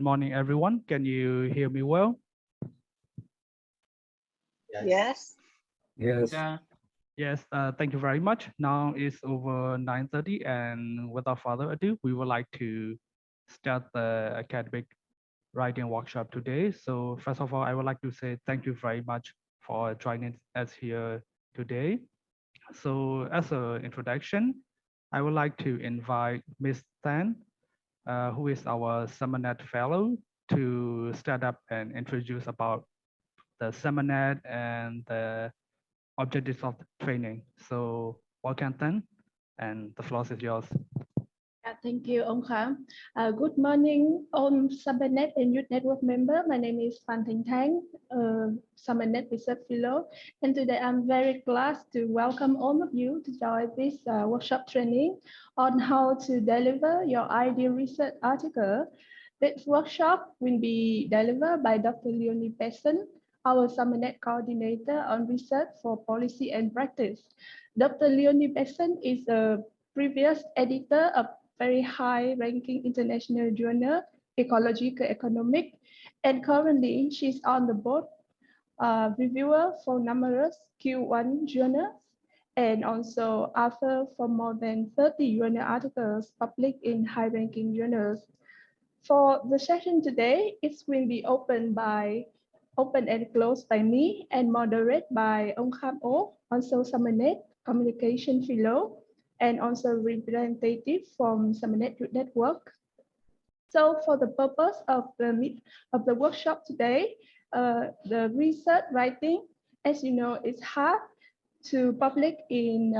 morning, everyone. Can you hear me well? Yes. Yes. Yeah. Yes, thank you very much. Now it's over 9:30, and without further ado, we would like to start the academic writing workshop today. So first of all, I would like to say thank you very much for joining us here today. So as an introduction, I would like to invite Ms. Tan, who is our SUMERNET fellow, to start up and introduce about the SUMERNET and the objectives of the training. So welcome, Tan, and the floor is yours. Thank you, Ông Kham. Good morning, all SUMERNET and Youth Network member. My name is Phan Thanh Thang, SUMERNET Research Fellow. And today I'm very glad to welcome all of you to join this workshop training on how to deliver your ideal research article. This workshop will be delivered by Dr. Leonie Pearson, our SUMERNET Coordinator on Research for Policy and Practice. Dr. Leonie Pearson is a previous editor of very high-ranking international journal, Ecological Economics, and currently she's on the board reviewer for numerous Q1 journals, and also author for more than 30 journal articles published in high-ranking journals. For the session today, it will be open and closed by me and moderated by Ông Kham O, also SUMERNET Communication Fellow, and also representative from SUMERNET Youth Network. So for the purpose of the workshop today, the research writing, as you know, is hard to publish in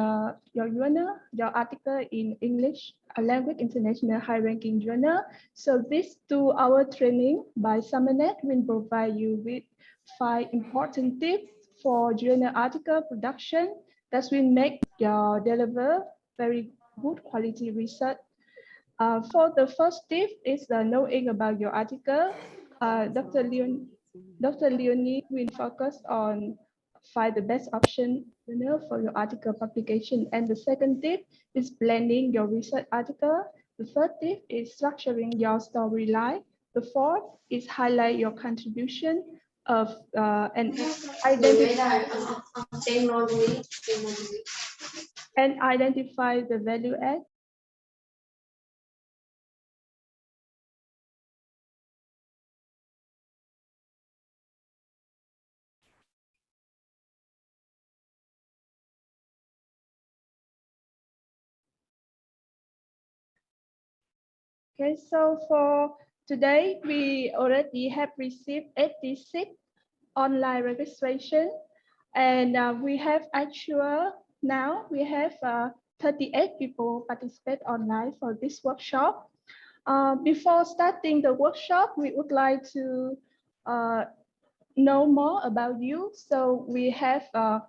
your journal, your article in English language international high-ranking journal. So this 2-hour training by SUMERNET will provide you with 5 important tips for journal article production that will make your deliver very good quality research. For the first tip is knowing about your article. Dr. Leonie will focus on find the best option for your article publication. And the second tip is blending your research article. The third tip is structuring your storyline. The fourth is highlight your contribution of and identify the value add. Okay, so for today, we already have received 86 online registration, and we have now we have 38 people participate online for this workshop. Before starting the workshop, we would like to know more about you. So we have a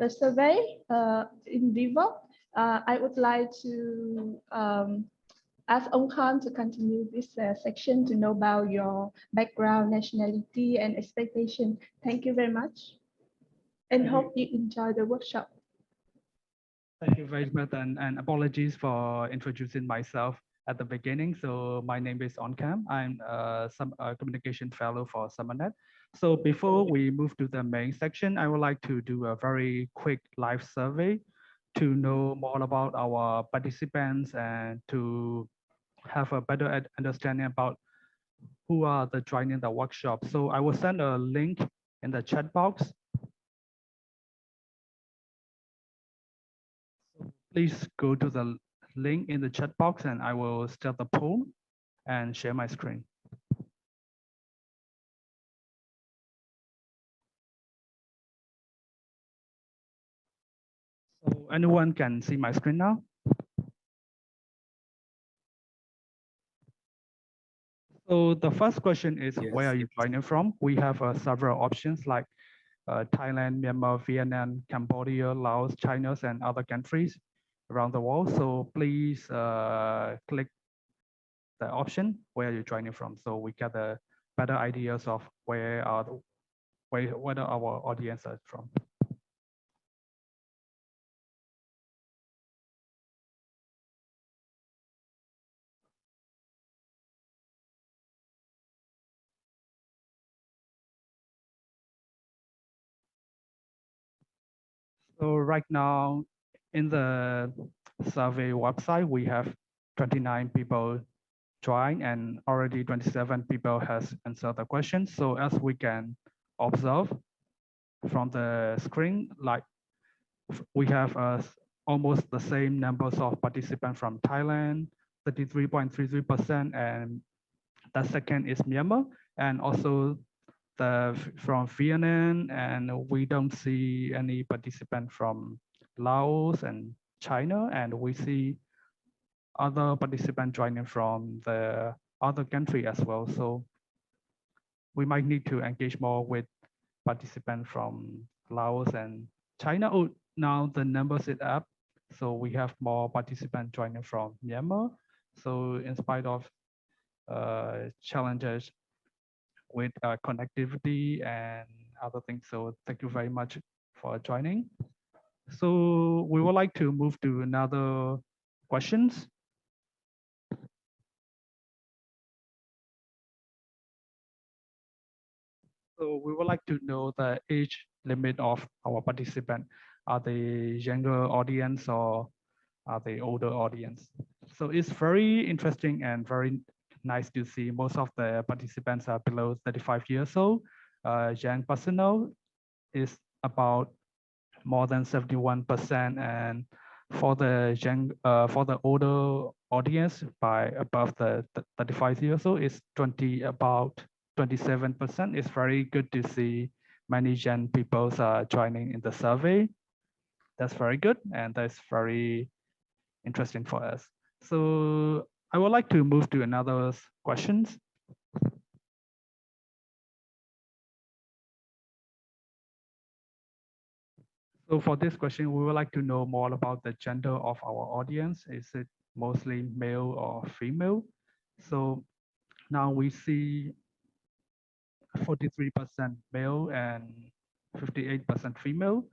survey in vivo. I would like to ask Ông Kham to continue this section to know about your background, nationality, and expectation. Thank you very much, and hope you enjoy the workshop. Thank you very much, and apologies for introducing myself at the beginning. So my name is Onkam. I'm some communication fellow for SUMERNET. So before we move to the main section, I would like to do a very quick live survey to know more about our participants and to have a better understanding about who are the joining the workshop. So I will send a link in the chat box. Please go to the link in the chat box and I will start the poll and share my screen. So anyone can see my screen now? So the first question is, Yes. where are you joining from? We have several options like Thailand, Myanmar, Vietnam, Cambodia, Laos, China, and other countries around the world. So please click the option where you're joining from, so we get a better ideas of where our audience is from. So right now in the survey website, we have 29 people join and already 27 people has answered the question. So as we can observe from the screen, like we have almost the same numbers of participants from Thailand, 33.33%, and the second is Myanmar, and also from Vietnam, and we don't see any participant from Laos and China, and we see other participants joining from the other country as well. So we might need to engage more with participants from Laos and China. Oh, now the numbers is up. So we have more participants joining from Myanmar. So in spite of challenges with connectivity and other things. So thank you very much for joining. So we would like to move to another questions. So we would like to know the age limit of our participant. Are they younger audience or are they older audience? So it's very interesting and very nice to see most of the participants are below 35 years old. Young personnel is about more than 71%, and for the for the older audience by above the 35 years old is about 27%. It's very good to see many young people are joining in the survey. That's very good, and that's very interesting for us. So I would like to move to another questions. So for this question, we would like to know more about the gender of our audience. Is it mostly male or female? So now we see 43% male and 58% female.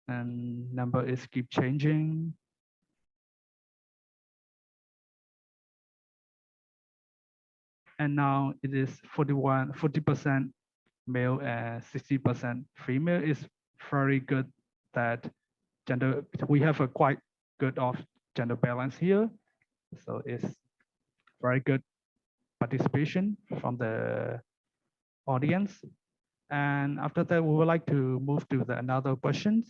And number is keep changing. And now it is 40% male and 60% female. Is very good that gender, we have a quite good of gender balance here. So it's very good participation from the audience. And after that, we would like to move to the another questions.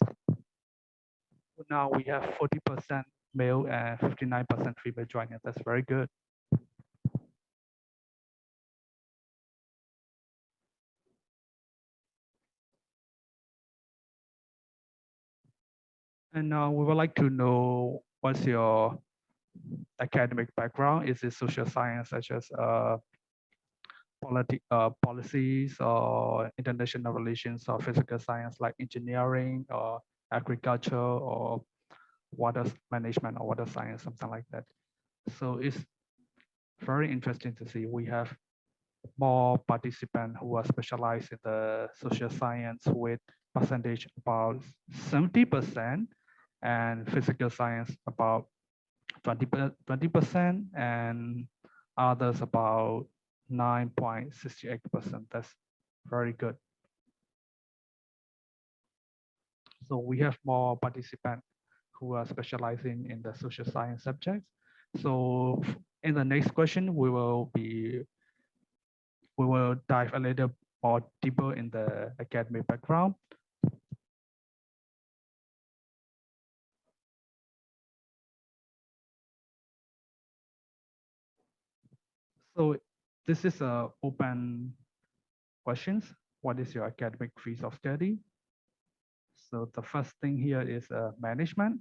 Now we have 40% male and 59% female joining. That's very good. And now we would like to know what's your academic background. Is it social science such as policies or international relations or physical science like engineering or agriculture or water management or water science, something like that. So it's very interesting to see we have more participants who are specialized in the social science with percentage about 70% and physical science about 20% and others about 9.68%. That's very good. So we have more participants who are specializing in the social science subjects. So in the next question, we will dive a little more deeper in the academic background. So this is a open questions. What is your academic field of study? So the first thing here is management.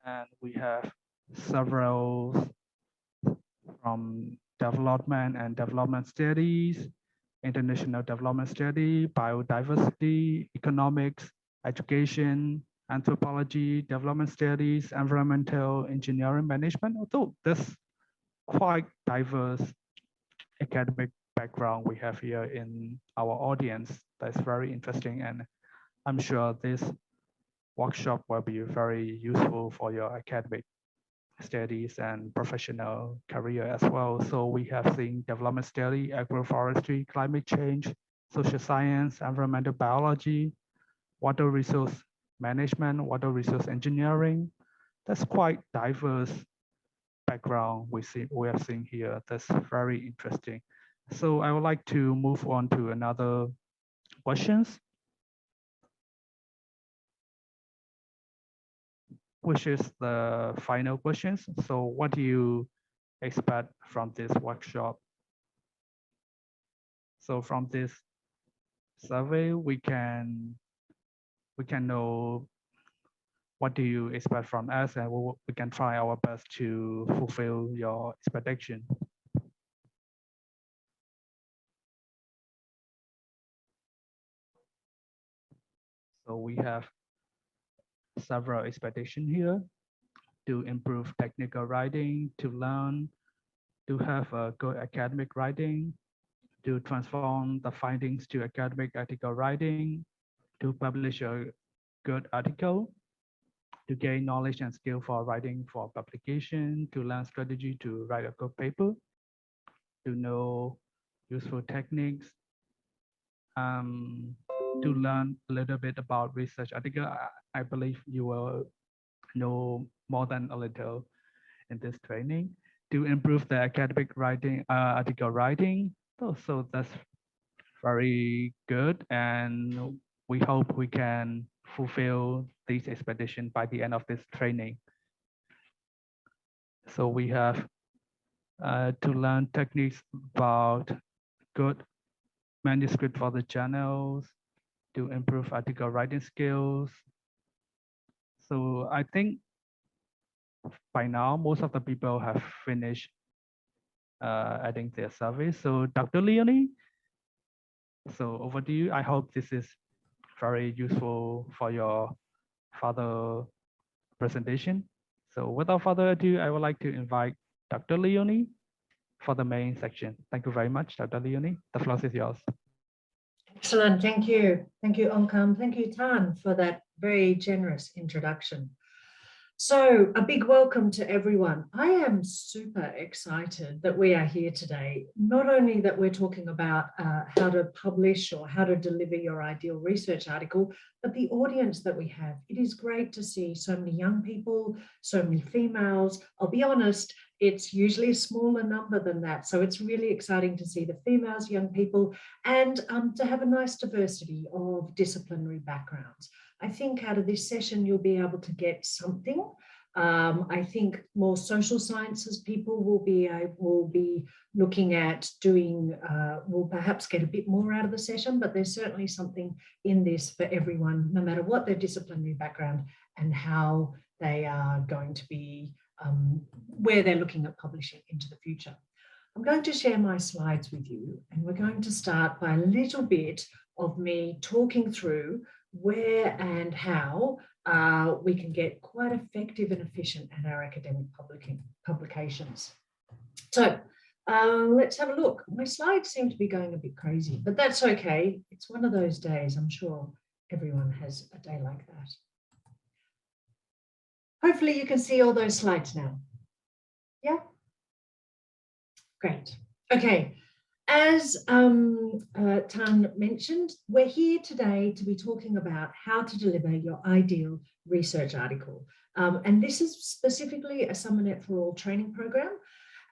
And we have several from development and development studies, international development study, biodiversity, economics, education, anthropology, development studies, environmental engineering management. Although there's quite diverse academic background we have here in our audience, that's very interesting. And I'm sure this workshop will be very useful for your academic studies and professional career as well. So we have seen development study, agroforestry, climate change, social science, environmental biology, water resource management, water resource engineering. That's quite diverse background we are seeing here. That's very interesting. So I would like to move on to another questions, which is the final questions. So what do you expect from this workshop? So from this survey, we can know what do you expect from us, and we can try our best to fulfill your expectation. So we have several expectations here: to improve technical writing, to learn, to have a good academic writing, to transform the findings to academic ethical writing, to publish a good article, to gain knowledge and skill for writing for publication, to learn strategy to write a good paper, to know useful techniques, um, to learn a little bit about research article. I believe you will know more than a little in this training, to improve the academic writing, article writing. So that's very good, and we hope we can fulfill this expectation by the end of this training. So we have to learn techniques about good manuscript for the journals, to improve article writing skills. So I think by now, most of the people have finished adding their survey. So Dr. Leonie, so over to you. I hope this is very useful for your further presentation. So without further ado, I would like to invite Dr. Leonie for the main section. Thank you very much, Dr. Leonie. The floor is yours. Excellent, thank you. Thank you, Onkam. Thank you, Tan, for that very generous introduction. So a big welcome to everyone. I am super excited that we are here today. Not only that we're talking about how to publish or how to deliver your ideal research article, but the audience that we have. It is great to see so many young people, so many females. I'll be honest, it's usually a smaller number than that. So it's really exciting to see the females, young people, and to have a nice diversity of disciplinary backgrounds. I think out of this session, you'll be able to get something. I think more social sciences people will be looking at doing, will perhaps get a bit more out of the session, but there's certainly something in this for everyone, no matter what their disciplinary background and how they are going to be, where they're looking at publishing into the future. I'm going to share my slides with you, and we're going to start by a little bit of me talking through where and how we can get quite effective and efficient at our academic publications. So let's have a look. My slides seem to be going a bit crazy, but that's okay. It's one of those days. I'm sure everyone has a day like that. Hopefully you can see all those slides now. Yeah? Great. Okay. As Tan mentioned, we're here today to be talking about how to deliver your ideal research article. And this is specifically a SUMERNET for All training program.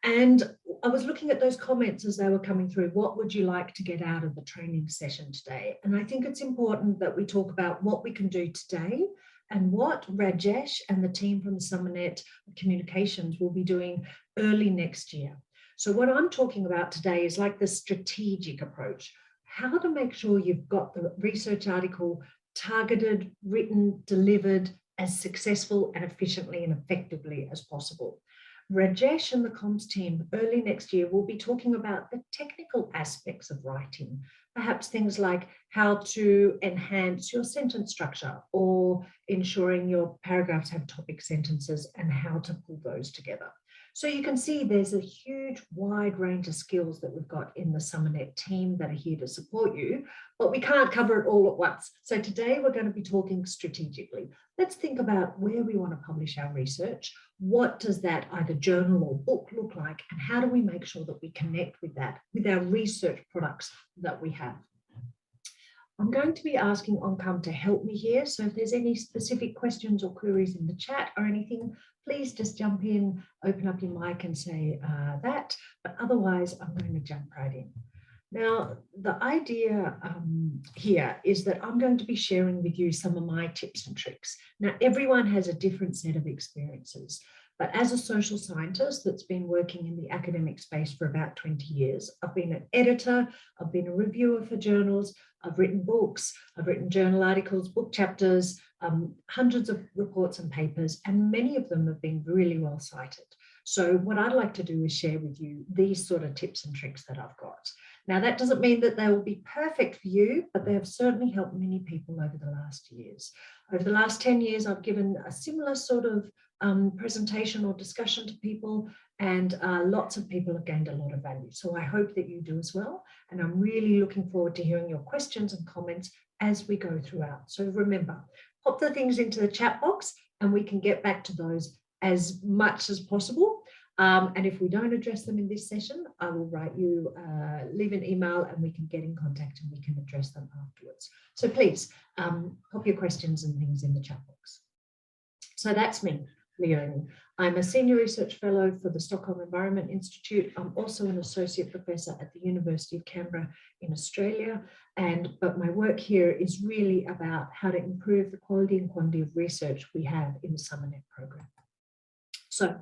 And I was looking at those comments as they were coming through. What would you like to get out of the training session today? And I think it's important that we talk about what we can do today and what Rajesh and the team from the SUMERNET Communications will be doing early next year. So what I'm talking about today is like the strategic approach, how to make sure you've got the research article targeted, written, delivered as successful and efficiently and effectively as possible. Rajesh and the comms team early next year will be talking about the technical aspects of writing, perhaps things like how to enhance your sentence structure or ensuring your paragraphs have topic sentences and how to pull those together. So you can see there's a huge wide range of skills that we've got in the SUMERNET team that are here to support you, but we can't cover it all at once. So today we're going to be talking strategically. Let's think about where we want to publish our research. What does that either journal or book look like? And how do we make sure that we connect with that, with our research products that we have? I'm going to be asking Oncom to help me here. So if there's any specific questions or queries in the chat or anything, please just jump in, open up your mic and say that. But otherwise, I'm going to jump right in. Now, the idea here is that I'm going to be sharing with you some of my tips and tricks. Now, everyone has a different set of experiences. But as a social scientist that's been working in the academic space for about 20 years, I've been an editor, I've been a reviewer for journals, I've written books, I've written journal articles, book chapters, hundreds of reports and papers, and many of them have been really well cited. So what I'd like to do is share with you these sort of tips and tricks that I've got. Now, that doesn't mean that they will be perfect for you, but they have certainly helped many people over the last years. Over the last 10 years, I've given a similar sort of presentation or discussion to people, and lots of people have gained a lot of value. So I hope that you do as well. And I'm really looking forward to hearing your questions and comments as we go throughout. So remember, pop the things into the chat box and we can get back to those as much as possible. And if we don't address them in this session, I will write you, leave an email and we can get in contact and we can address them afterwards. So please pop your questions and things in the chat box. So that's me, Leonie. I'm a senior research fellow for the Stockholm Environment Institute. I'm also an associate professor at the University of Canberra in Australia. But my work here is really about how to improve the quality and quantity of research we have in the SUMERNET program. So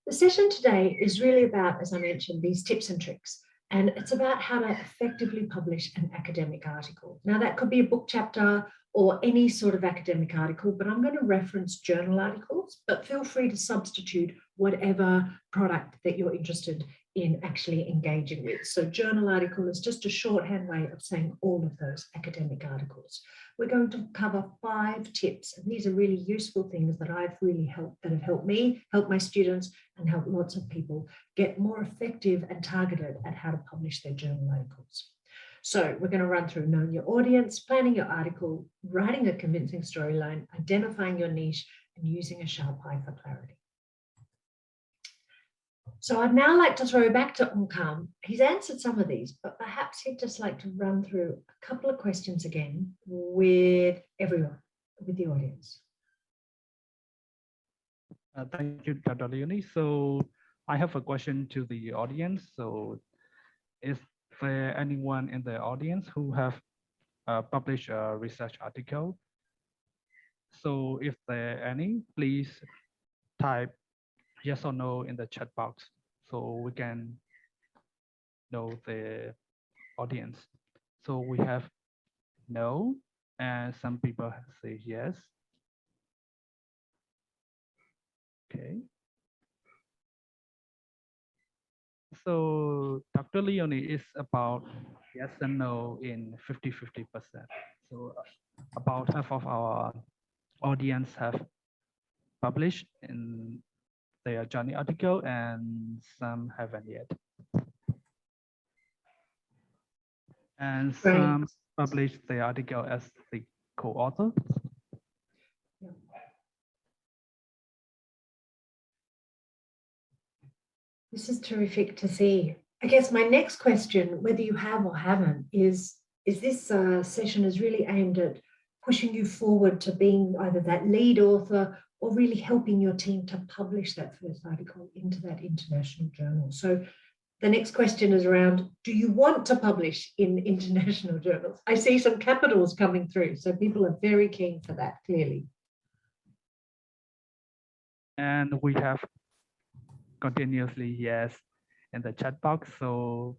the session today is really about, as I mentioned, these tips and tricks. And it's about how to effectively publish an academic article. Now, that could be a book chapter or any sort of academic article, but I'm going to reference journal articles, but feel free to substitute whatever product that you're interested in actually engaging with. So journal article is just a shorthand way of saying all of those academic articles. We're going to cover 5 tips, and these are really useful things that have helped me, helped my students, and helped lots of people get more effective and targeted at how to publish their journal articles. So we're going to run through knowing your audience, planning your article, writing a convincing storyline, identifying your niche, and using a sharp eye for clarity. So I'd now like to throw back to Oncom. He's answered some of these, but perhaps he'd just like to run through a couple of questions again with everyone, with the audience. Thank you, Dr. Leonie. So I have a question to the audience. So is there anyone in the audience who have published a research article? So if there are any, please type yes or no in the chat box so we can know the audience. So we have no, and some people say yes. Okay. So Dr. Leonie is about yes and no in 50-50%. So about half of our audience have published in their journal article and some haven't yet. And some published the article as the co-author. This is terrific to see. I guess my next question, whether you have or haven't, is this session is really aimed at pushing you forward to being either that lead author or really helping your team to publish that first article into that international journal. So the next question is around, do you want to publish in international journals? I see some capitals coming through, so people are very keen for that, clearly. And we have continuously yes in the chat box. So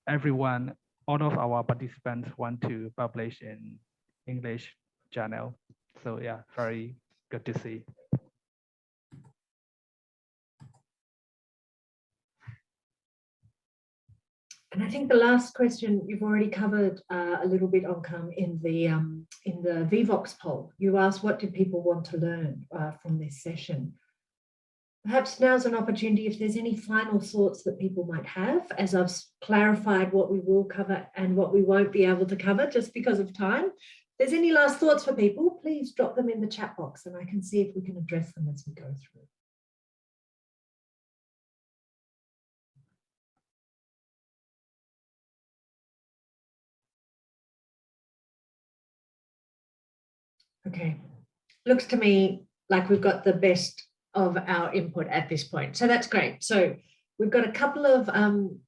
everyone, all of our participants want to publish in English journal. So yeah, very good to see. And I think the last question you've already covered a little bit, Oncom, in the VVox poll. You asked, what do people want to learn from this session? Perhaps now's an opportunity if there's any final thoughts that people might have, as I've clarified what we will cover and what we won't be able to cover just because of time. If there's any last thoughts for people, please drop them in the chat box and I can see if we can address them as we go through. Okay, looks to me like we've got the best of our input at this point. So that's great. So we've got a couple of, one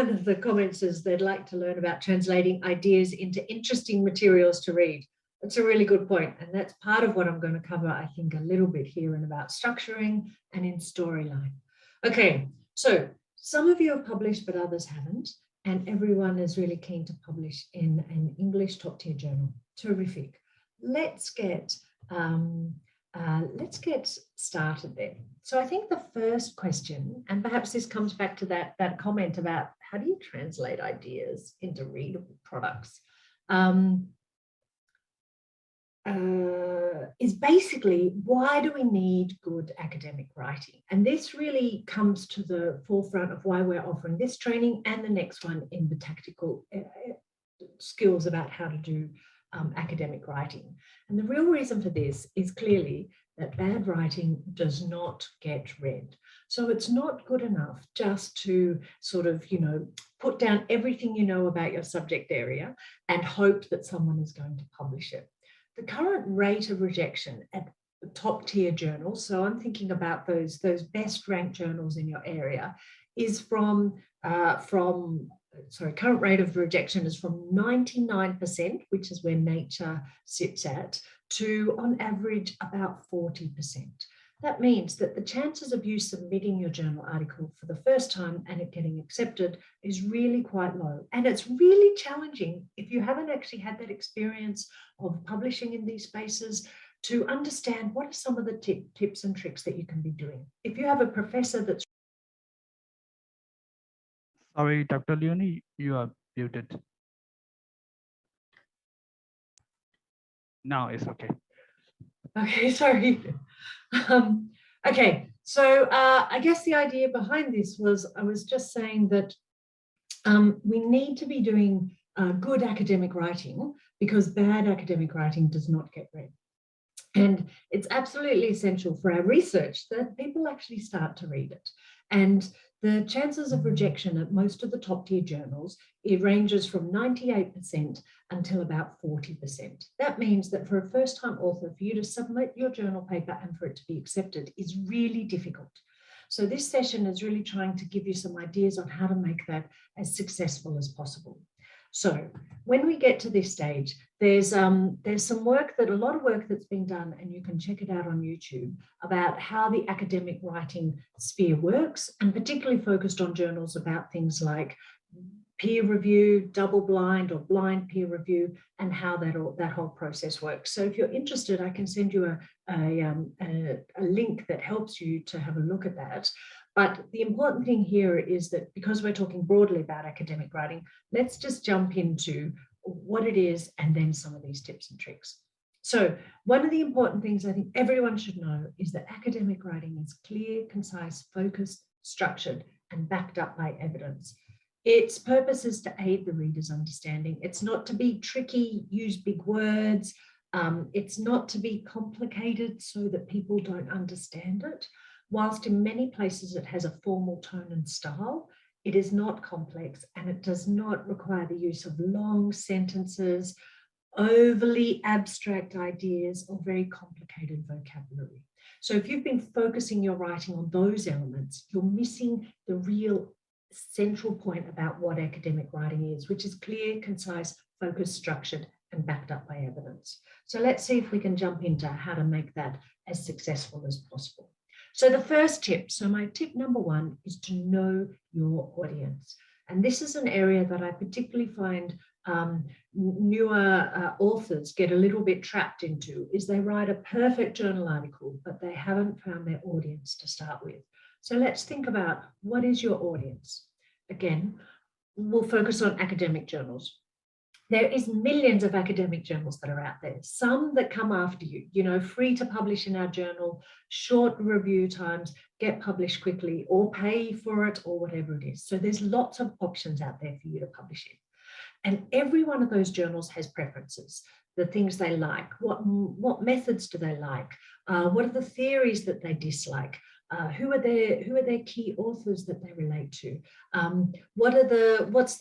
of the comments is they'd like to learn about translating ideas into interesting materials to read. That's a really good point. And that's part of what I'm going to cover, I think, a little bit here and about structuring and in storyline. Okay, so some of you have published, but others haven't. And everyone is really keen to publish in an English top-tier journal. Terrific. Let's get started there. So I think the first question, and perhaps this comes back to that comment about how do you translate ideas into readable products, is basically, why do we need good academic writing? And this really comes to the forefront of why we're offering this training and the next one in the tactical skills about how to do academic writing. And the real reason for this is clearly that bad writing does not get read. So it's not good enough just to sort of, put down everything you know about your subject area and hope that someone is going to publish it. The current rate of rejection at top tier journals, so I'm thinking about those best ranked journals in your area, is current rate of rejection is from 99%, which is where Nature sits at, to on average about 40%. That means that the chances of you submitting your journal article for the first time and it getting accepted is really quite low. And it's really challenging if you haven't actually had that experience of publishing in these spaces to understand what are some of the tips and tricks that you can be doing. If you have a professor that's... Sorry, Dr. Leonie, you are muted. Now it's okay. Okay, sorry. Okay, so I guess the idea behind this was, I was just saying that we need to be doing good academic writing because bad academic writing does not get read. And it's absolutely essential for our research that people actually start to read it. And the chances of rejection at most of the top tier journals, it ranges from 98% until about 40%. That means that for a first time author, for you to submit your journal paper and for it to be accepted is really difficult. So this session is really trying to give you some ideas on how to make that as successful as possible. So when we get to this stage, there's some work, a lot of work that's been done, and you can check it out on YouTube, about how the academic writing sphere works, and particularly focused on journals about things like peer review, double blind or blind peer review, and how that whole process works. So if you're interested, I can send you a link that helps you to have a look at that. But the important thing here is that because we're talking broadly about academic writing, let's just jump into what it is and then some of these tips and tricks. So one of the important things I think everyone should know is that academic writing is clear, concise, focused, structured, and backed up by evidence. Its purpose is to aid the reader's understanding. It's not to be tricky, use big words. It's not to be complicated so that people don't understand it. Whilst in many places it has a formal tone and style, it is not complex and it does not require the use of long sentences, overly abstract ideas, or very complicated vocabulary. So if you've been focusing your writing on those elements, you're missing the real central point about what academic writing is, which is clear, concise, focused, structured, and backed up by evidence. So let's see if we can jump into how to make that as successful as possible. So the first tip, so my tip number one is to know your audience. And this is an area that I particularly find newer authors get a little bit trapped into, is they write a perfect journal article, but they haven't found their audience to start with. So let's think about, what is your audience? Again, we'll focus on academic journals. There is millions of academic journals that are out there, some that come after you, you know, free to publish in our journal, short review times, get published quickly, or pay for it, or whatever it is. So there's lots of options out there for you to publish in. And every one of those journals has preferences, the things they like, what methods do they like, what are the theories that they dislike, who are their key authors that they relate to, what's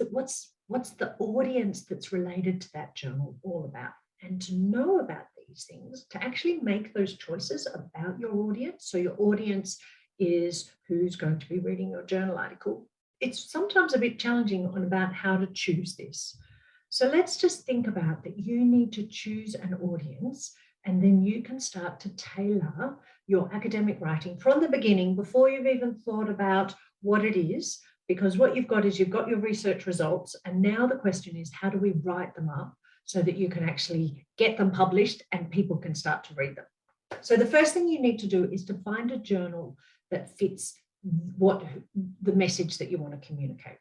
the audience that's related to that journal all about. And to know about these things, to actually make those choices about your audience, so your audience is who's going to be reading your journal article, it's sometimes a bit challenging on about how to choose this. So let's just think about that you need to choose an audience, and then you can start to tailor your academic writing from the beginning before you've even thought about what it is, because what you've got is you've got your research results, and now the question is, how do we write them up so that you can actually get them published and people can start to read them? So the first thing you need to do is to find a journal that fits what the message that you want to communicate.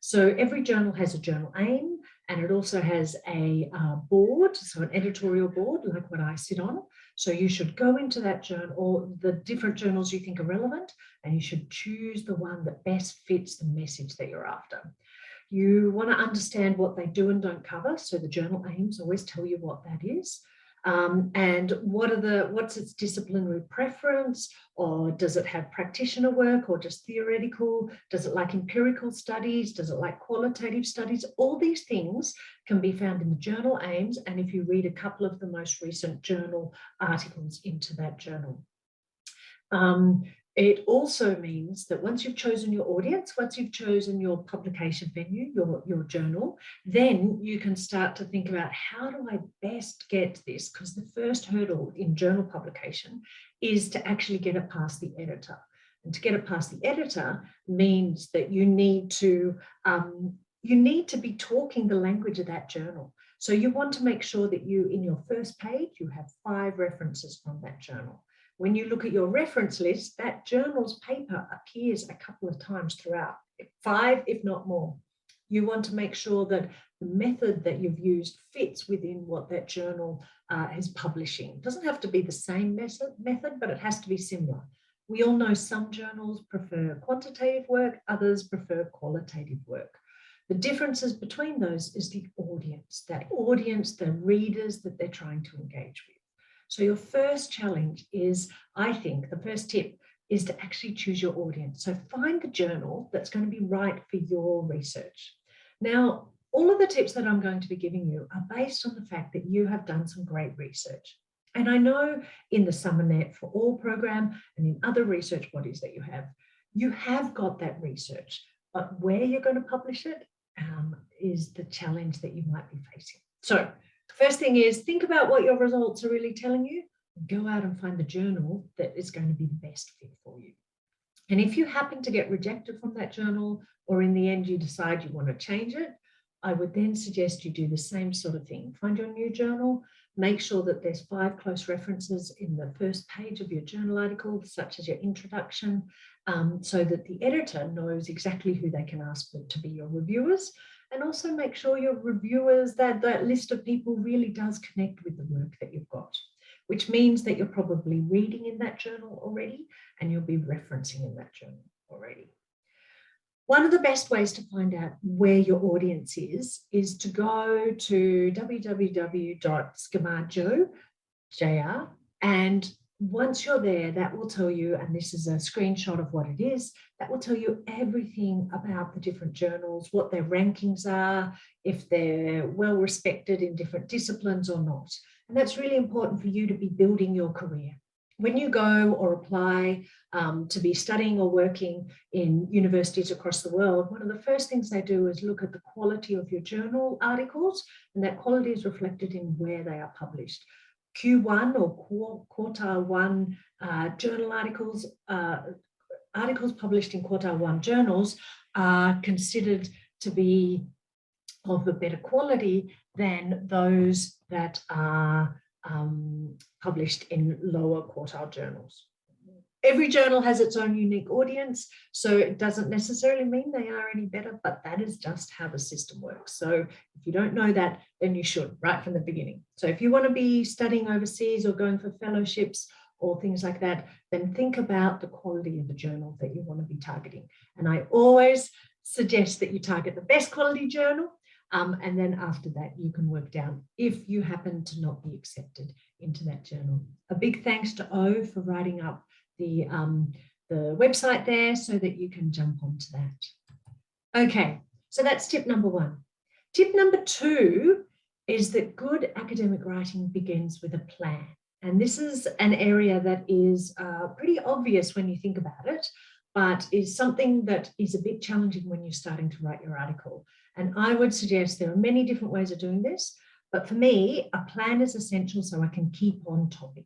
So every journal has a journal aim, and it also has a board, so an editorial board like what I sit on. So you should go into that journal, or the different journals you think are relevant, and you should choose the one that best fits the message that you're after. You want to understand what they do and don't cover. So the journal aims always tell you what that is. And what's its disciplinary preference, or does it have practitioner work or just theoretical? Does it like empirical studies? Does it like qualitative studies? All these things can be found in the journal aims, and if you read a couple of the most recent journal articles into that journal. It also means that once you've chosen your audience, once you've chosen your publication venue, your journal, then you can start to think about, how do I best get this? Because the first hurdle in journal publication is to actually get it past the editor. And to get it past the editor means that you need to be talking the language of that journal. So you want to make sure that in your first page, you have 5 references from that journal. When you look at your reference list, that journal's paper appears a couple of times throughout, 5 if not more. You want to make sure that the method that you've used fits within what that journal is publishing. It doesn't have to be the same method, but it has to be similar. We all know some journals prefer quantitative work, others prefer qualitative work. The differences between those is the audience, the readers that they're trying to engage with. So your first challenge is, I think, the first tip is to actually choose your audience. So find the journal that's going to be right for your research. Now, all of the tips that I'm going to be giving you are based on the fact that you have done some great research. And I know in the SUMERNET for All program and in other research bodies that you have got that research, but where you're going to publish it is the challenge that you might be facing. So first thing is, think about what your results are really telling you. Go out and find the journal that is going to be the best fit for you. And if you happen to get rejected from that journal, or in the end you decide you want to change it, I would then suggest you do the same sort of thing. Find your new journal, make sure that there's 5 close references in the first page of your journal article, such as your introduction, so that the editor knows exactly who they can ask to be your reviewers. And also make sure your reviewers, that list of people really does connect with the work that you've got, which means that you're probably reading in that journal already, and you'll be referencing in that journal already. One of the best ways to find out where your audience is to go to www.schemajo.jr, and once you're there, that will tell you, and this is a screenshot of what it is, that will tell you everything about the different journals, what their rankings are, if they're well respected in different disciplines or not. And that's really important for you to be building your career. When you go or apply to be studying or working in universities across the world, one of the first things they do is look at the quality of your journal articles, and that quality is reflected in where they are published. Q1 or quartile 1 journal articles, articles published in quartile 1 journals are considered to be of a better quality than those that are published in lower quartile journals. Every journal has its own unique audience, so it doesn't necessarily mean they are any better, but that is just how the system works. So if you don't know that, then you should right from the beginning. So if you want to be studying overseas or going for fellowships or things like that, then think about the quality of the journal that you want to be targeting. And I always suggest that you target the best quality journal, and then after that, you can work down if you happen to not be accepted into that journal. A big thanks to O for writing up the website there so that you can jump onto that. Okay, so that's tip number 1. Tip number 2 is that good academic writing begins with a plan. And this is an area that is pretty obvious when you think about it, but is something that is a bit challenging when you're starting to write your article. And I would suggest there are many different ways of doing this, but for me, a plan is essential so I can keep on topic.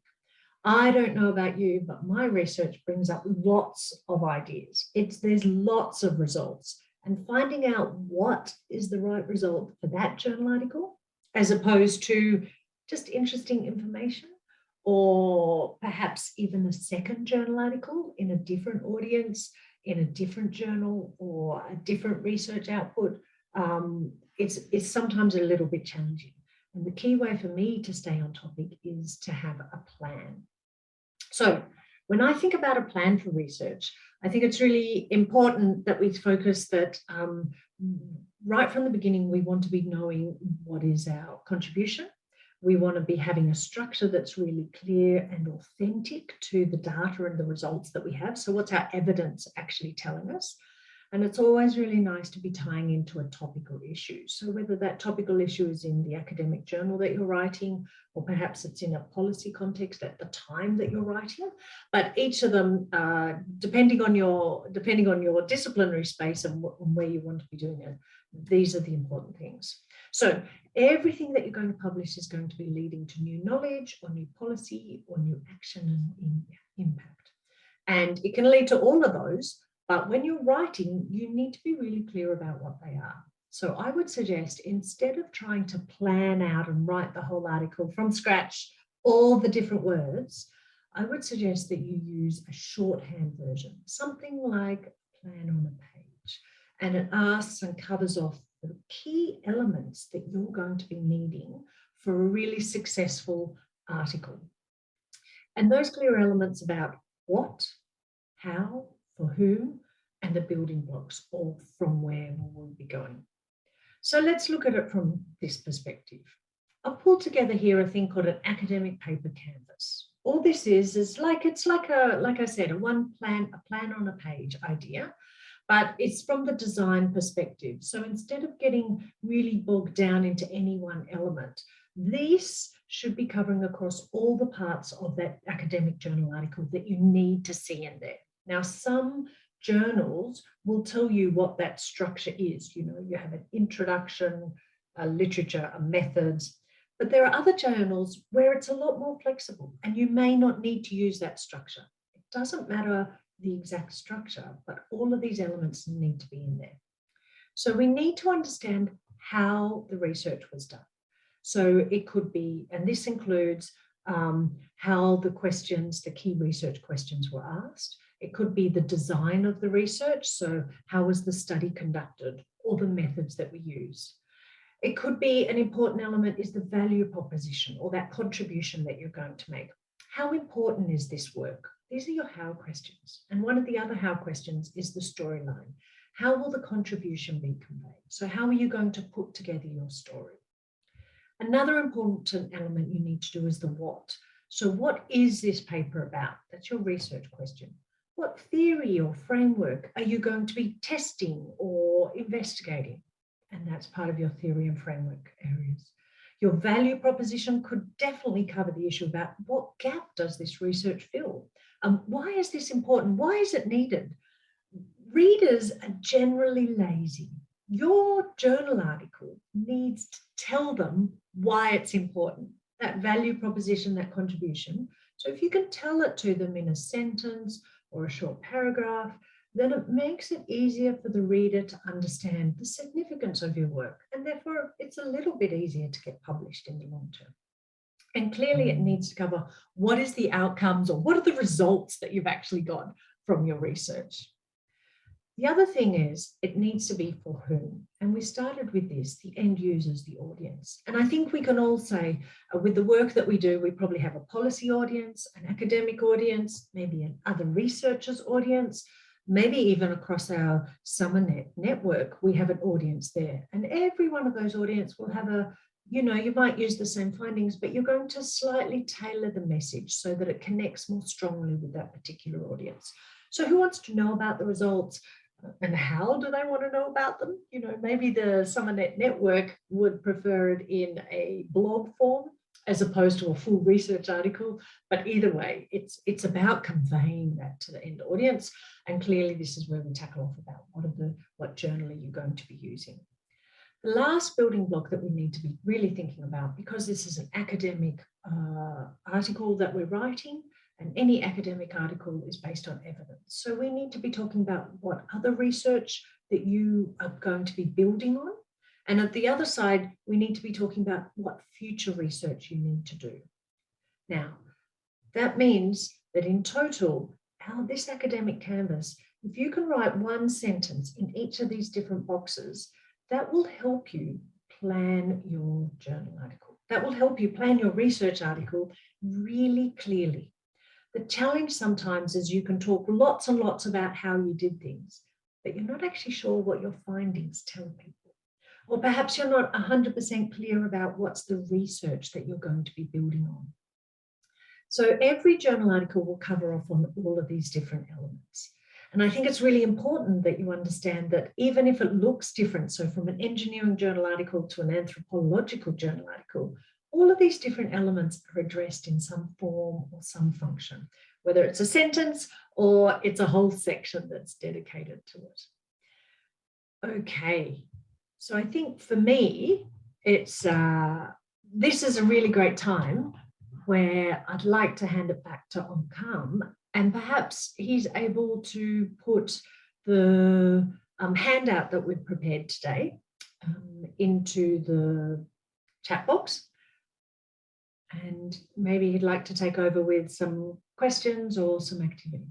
I don't know about you, but my research brings up lots of ideas. There's lots of results, and finding out what is the right result for that journal article, as opposed to just interesting information, or perhaps even a second journal article in a different audience, in a different journal, or a different research output, it's sometimes a little bit challenging. And the key way for me to stay on topic is to have a plan. So when I think about a plan for research, I think it's really important that we focus that right from the beginning, we want to be knowing what is our contribution. We want to be having a structure that's really clear and authentic to the data and the results that we have. So what's our evidence actually telling us? And it's always really nice to be tying into a topical issue. So whether that topical issue is in the academic journal that you're writing, or perhaps it's in a policy context at the time that you're writing, but each of them, depending on your disciplinary space and where you want to be doing it, these are the important things. So everything that you're going to publish is going to be leading to new knowledge or new policy or new action and impact. And it can lead to all of those. But when you're writing, you need to be really clear about what they are. So I would suggest, instead of trying to plan out and write the whole article from scratch, all the different words, I would suggest that you use a shorthand version, something like a plan on a page. And it asks and covers off the key elements that you're going to be needing for a really successful article. And those clear elements about what, how, for whom, and the building blocks, all from where we'll be going. So let's look at it from this perspective. I've pulled together here a thing called an academic paper canvas. All this is like I said, a plan on a page idea, but it's from the design perspective. So instead of getting really bogged down into any one element, this should be covering across all the parts of that academic journal article that you need to see in there. Now, some journals will tell you what that structure is. You know, you have an introduction, a literature, a methods, but there are other journals where it's a lot more flexible and you may not need to use that structure. It doesn't matter the exact structure, but all of these elements need to be in there. So we need to understand how the research was done. So it could be, and this includes how the key research questions were asked. It could be the design of the research, so how was the study conducted, or the methods that we used. It could be an important element is the value proposition, or that contribution that you're going to make. How important is this work? These are your how questions. And one of the other how questions is the storyline. How will the contribution be conveyed? So how are you going to put together your story? Another important element you need to do is the what. So what is this paper about? That's your research question. What theory or framework are you going to be testing or investigating? And that's part of your theory and framework areas. Your value proposition could definitely cover the issue about what gap does this research fill? Why is this important? Why is it needed? Readers are generally lazy. Your journal article needs to tell them why it's important, that value proposition, that contribution. So if you can tell it to them in a sentence or a short paragraph, then it makes it easier for the reader to understand the significance of your work, and therefore it's a little bit easier to get published in the long term. And clearly it needs to cover what is the outcomes or what are the results that you've actually got from your research. The other thing is it needs to be for whom. And we started with this, the end users, the audience. And I think we can all say with the work that we do, we probably have a policy audience, an academic audience, maybe an other researchers audience, maybe even across our SUMERNET network, we have an audience there. And every one of those audience will have a, you know, you might use the same findings, but you're going to slightly tailor the message so that it connects more strongly with that particular audience. So who wants to know about the results? And how do they want to know about them? You know, maybe the SUMERNET network would prefer it in a blog form as opposed to a full research article. But either way, it's about conveying that to the end audience. And clearly this is where we tackle off about what journal are you going to be using. The last building block that we need to be really thinking about, because this is an academic article that we're writing, and any academic article is based on evidence. So we need to be talking about what other research that you are going to be building on. And at the other side, we need to be talking about what future research you need to do. Now, that means that in total, this academic canvas, if you can write one sentence in each of these different boxes, that will help you plan your journal article. That will help you plan your research article really clearly. The challenge sometimes is you can talk lots and lots about how you did things, but you're not actually sure what your findings tell people. Or perhaps you're not 100% clear about what's the research that you're going to be building on. So every journal article will cover off on all of these different elements. And I think it's really important that you understand that even if it looks different, so from an engineering journal article to an anthropological journal article, all of these different elements are addressed in some form or some function, whether it's a sentence or it's a whole section that's dedicated to it. Okay, so I think for me, it's this is a really great time where I'd like to hand it back to Onkam, and perhaps he's able to put the handout that we've prepared today into the chat box. And maybe he'd like to take over with some questions or some activities.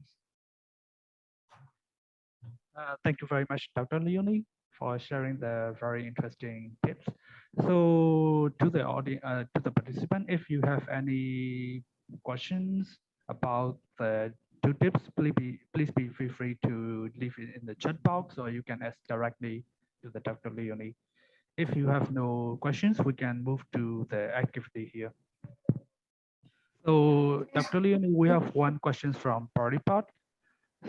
Thank you very much, Dr. Leonie, for sharing the very interesting tips. So to the audience, to the participant, if you have any questions about the 2 tips, please feel free to leave it in the chat box, or you can ask directly to the Dr. Leonie. If you have no questions, we can move to the activity here. So Dr. Leonie, we have one question from Partypod.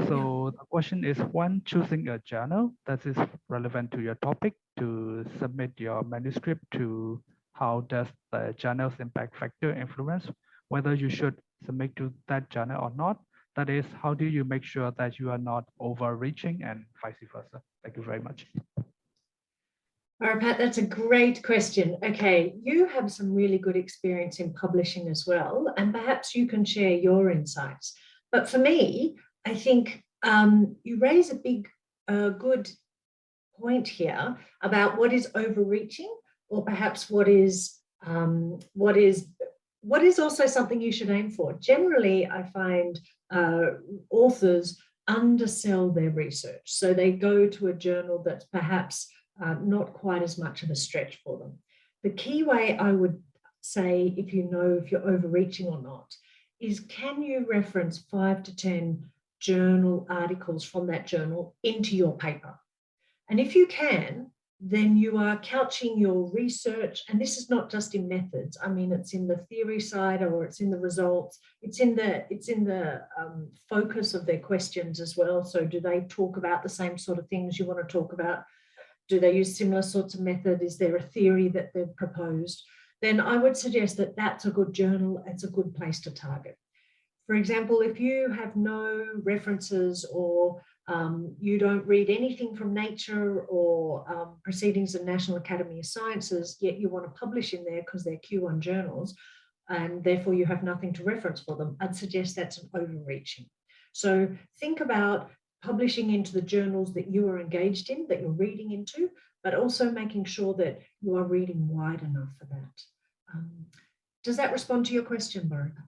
So the question is, when choosing a journal that is relevant to your topic to submit your manuscript to, how does the journal's impact factor influence whether you should submit to that journal or not? That is, how do you make sure that you are not overreaching and vice versa? Thank you very much. All right, Pat, that's a great question. Okay, you have some really good experience in publishing as well, and perhaps you can share your insights. But for me, I think you raise a big, good point here about what is overreaching, or perhaps what is also something you should aim for. Generally, I find authors undersell their research, so they go to a journal that's perhaps not quite as much of a stretch for them. The key way I would say, if you know if you're overreaching or not, is can you reference 5 to 10 journal articles from that journal into your paper? And if you can, then you are couching your research, and this is not just in methods. I mean, it's in the theory side, or it's in the results. It's in the focus of their questions as well. So do they talk about the same sort of things you want to talk about? Do they use similar sorts of method? Is there a theory that they've proposed? Then I would suggest that that's a good journal. It's a good place to target. For example, if you have no references, or you don't read anything from Nature or Proceedings of National Academy of Sciences, yet you want to publish in there because they're Q1 journals, and therefore you have nothing to reference for them, I'd suggest that's an overreaching. So think about publishing into the journals that you are engaged in, that you're reading into, but also making sure that you are reading wide enough for that. Does that respond to your question, Marika?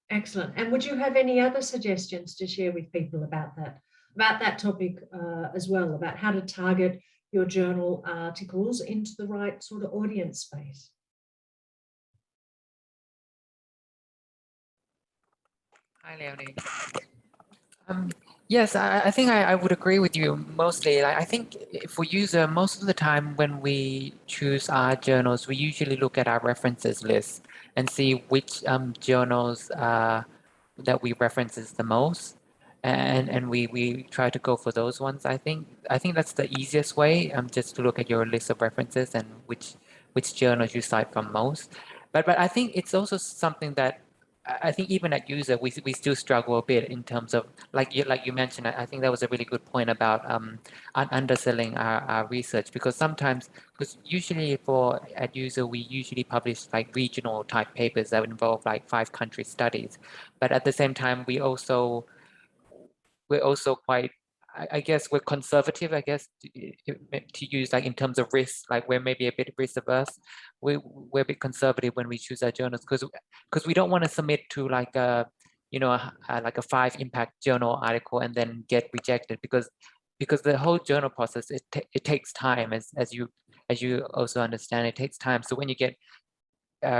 Excellent. And would you have any other suggestions to share with people about that topic as well, about how to target your journal articles into the right sort of audience space? Hi, Leonie. Yes, I think I would agree with you mostly. I think for user, most of the time when we choose our journals, we usually look at our references list and see which journals that we references the most, and we try to go for those ones. I think that's the easiest way. Just to look at your list of references and which journals you cite from most. But I think it's also something that I think even at user we still struggle a bit in terms of like you mentioned. I think that was a really good point about underselling our research, because sometimes, because usually for at user we usually publish like regional type papers that involve like 5 country studies, but at the same time we're also quite, I guess we're conservative, I guess, to use like in terms of risk, like we're maybe a bit risk averse. We're a bit conservative when we choose our journals, because we don't want to submit to like a, you know, like a 5 impact journal article and then get rejected, because the whole journal process, it takes time, as you also understand, it takes time. So when you get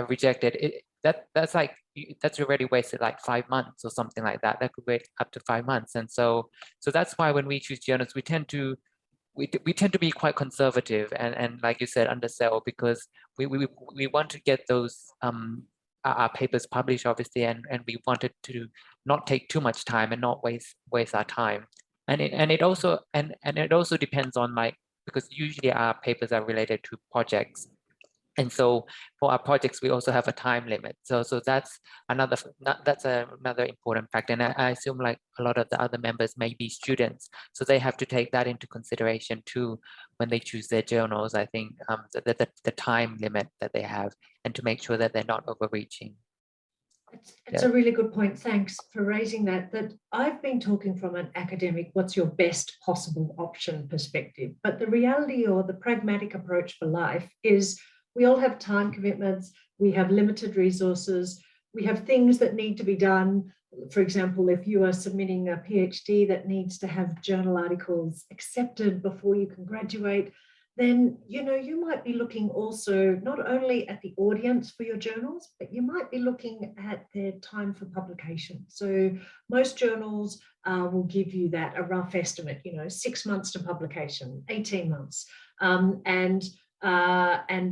rejected, that's already wasted like 5 months or something like that. That could wait up to 5 months. And so that's why when we choose journals, we tend to be quite conservative and like you said, undersell, because we want to get those our papers published, obviously, and we wanted to not take too much time and not waste our time. And it also depends on, like, because usually our papers are related to projects. And so for our projects, we also have a time limit. So that's another important factor. And I assume like a lot of the other members may be students, so they have to take that into consideration too when they choose their journals. I think the time limit that they have, and to make sure that they're not overreaching. It's a really good point. Thanks for raising that. That I've been talking from an academic, what's your best possible option perspective. But the reality, or the pragmatic approach for life, is we all have time commitments. We have limited resources. We have things that need to be done. For example, if you are submitting a PhD that needs to have journal articles accepted before you can graduate, then you might be looking also not only at the audience for your journals, but you might be looking at their time for publication. So most journals will give you that, a rough estimate, 6 months to publication, 18 months. And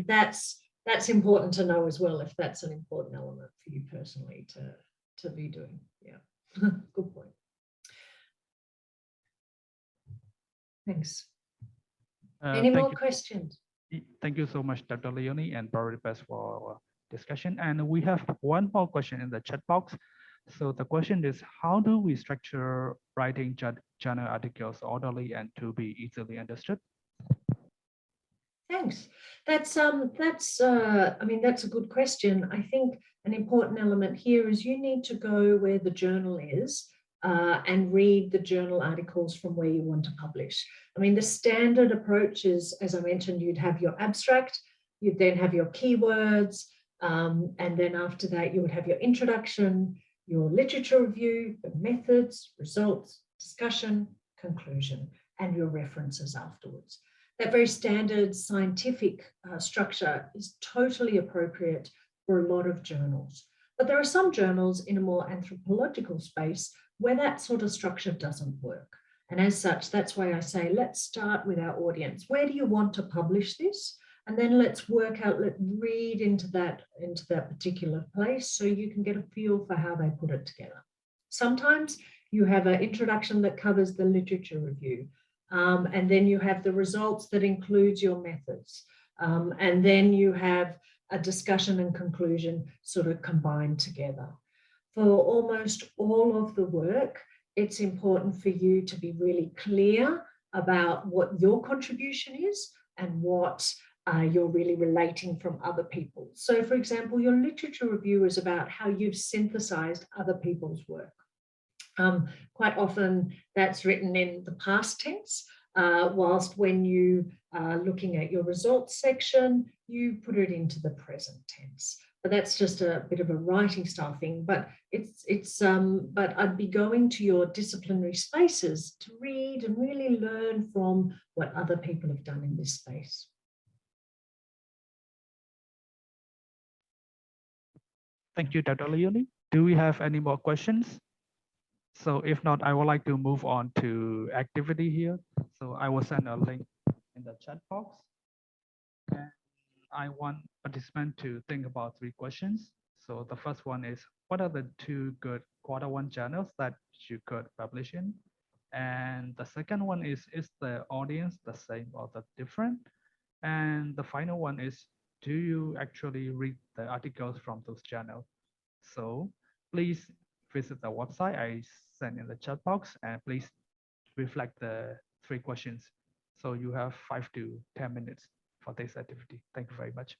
that's important to know as well, if that's an important element for you personally to be doing. Yeah, good point. Thanks. Any more questions? Thank you so much, Dr. Leonie and Barry Best, for our discussion. And we have one more question in the chat box. So the question is, how do we structure writing journal articles orderly and to be easily understood? Thanks. That's a good question. I think an important element here is you need to go where the journal is and read the journal articles from where you want to publish. I mean, the standard approach is, as I mentioned, you'd have your abstract, you'd then have your keywords, and then after that you would have your introduction, your literature review, the methods, results, discussion, conclusion, and your references afterwards. That very standard scientific structure is totally appropriate for a lot of journals. But there are some journals in a more anthropological space where that sort of structure doesn't work. And as such, that's why I say, let's start with our audience. Where do you want to publish this? And then let's work out, let's read into that particular place so you can get a feel for how they put it together. Sometimes you have an introduction that covers the literature review. And then you have the results that includes your methods. And then you have a discussion and conclusion sort of combined together. For almost all of the work, it's important for you to be really clear about what your contribution is and what you're really relating from other people. So for example, your literature review is about how you've synthesized other people's work. Quite often that's written in the past tense, whilst when you are looking at your results section, you put it into the present tense. But that's just a bit of a writing style thing. But but I'd be going to your disciplinary spaces to read and really learn from what other people have done in this space. Thank you, Dr. Leonie. Do we have any more questions? So if not, I would like to move on to activity here. So I will send a link in the chat box. And I want participants to think about 3 questions. So the first one is, what are the 2 good Q1 journals that you could publish in? And the second one is the audience the same or the different? And the final one is, do you actually read the articles from those journals? So please visit the website I sent in the chat box, and please reflect the 3 questions. So you have 5 to 10 minutes for this activity. Thank you very much.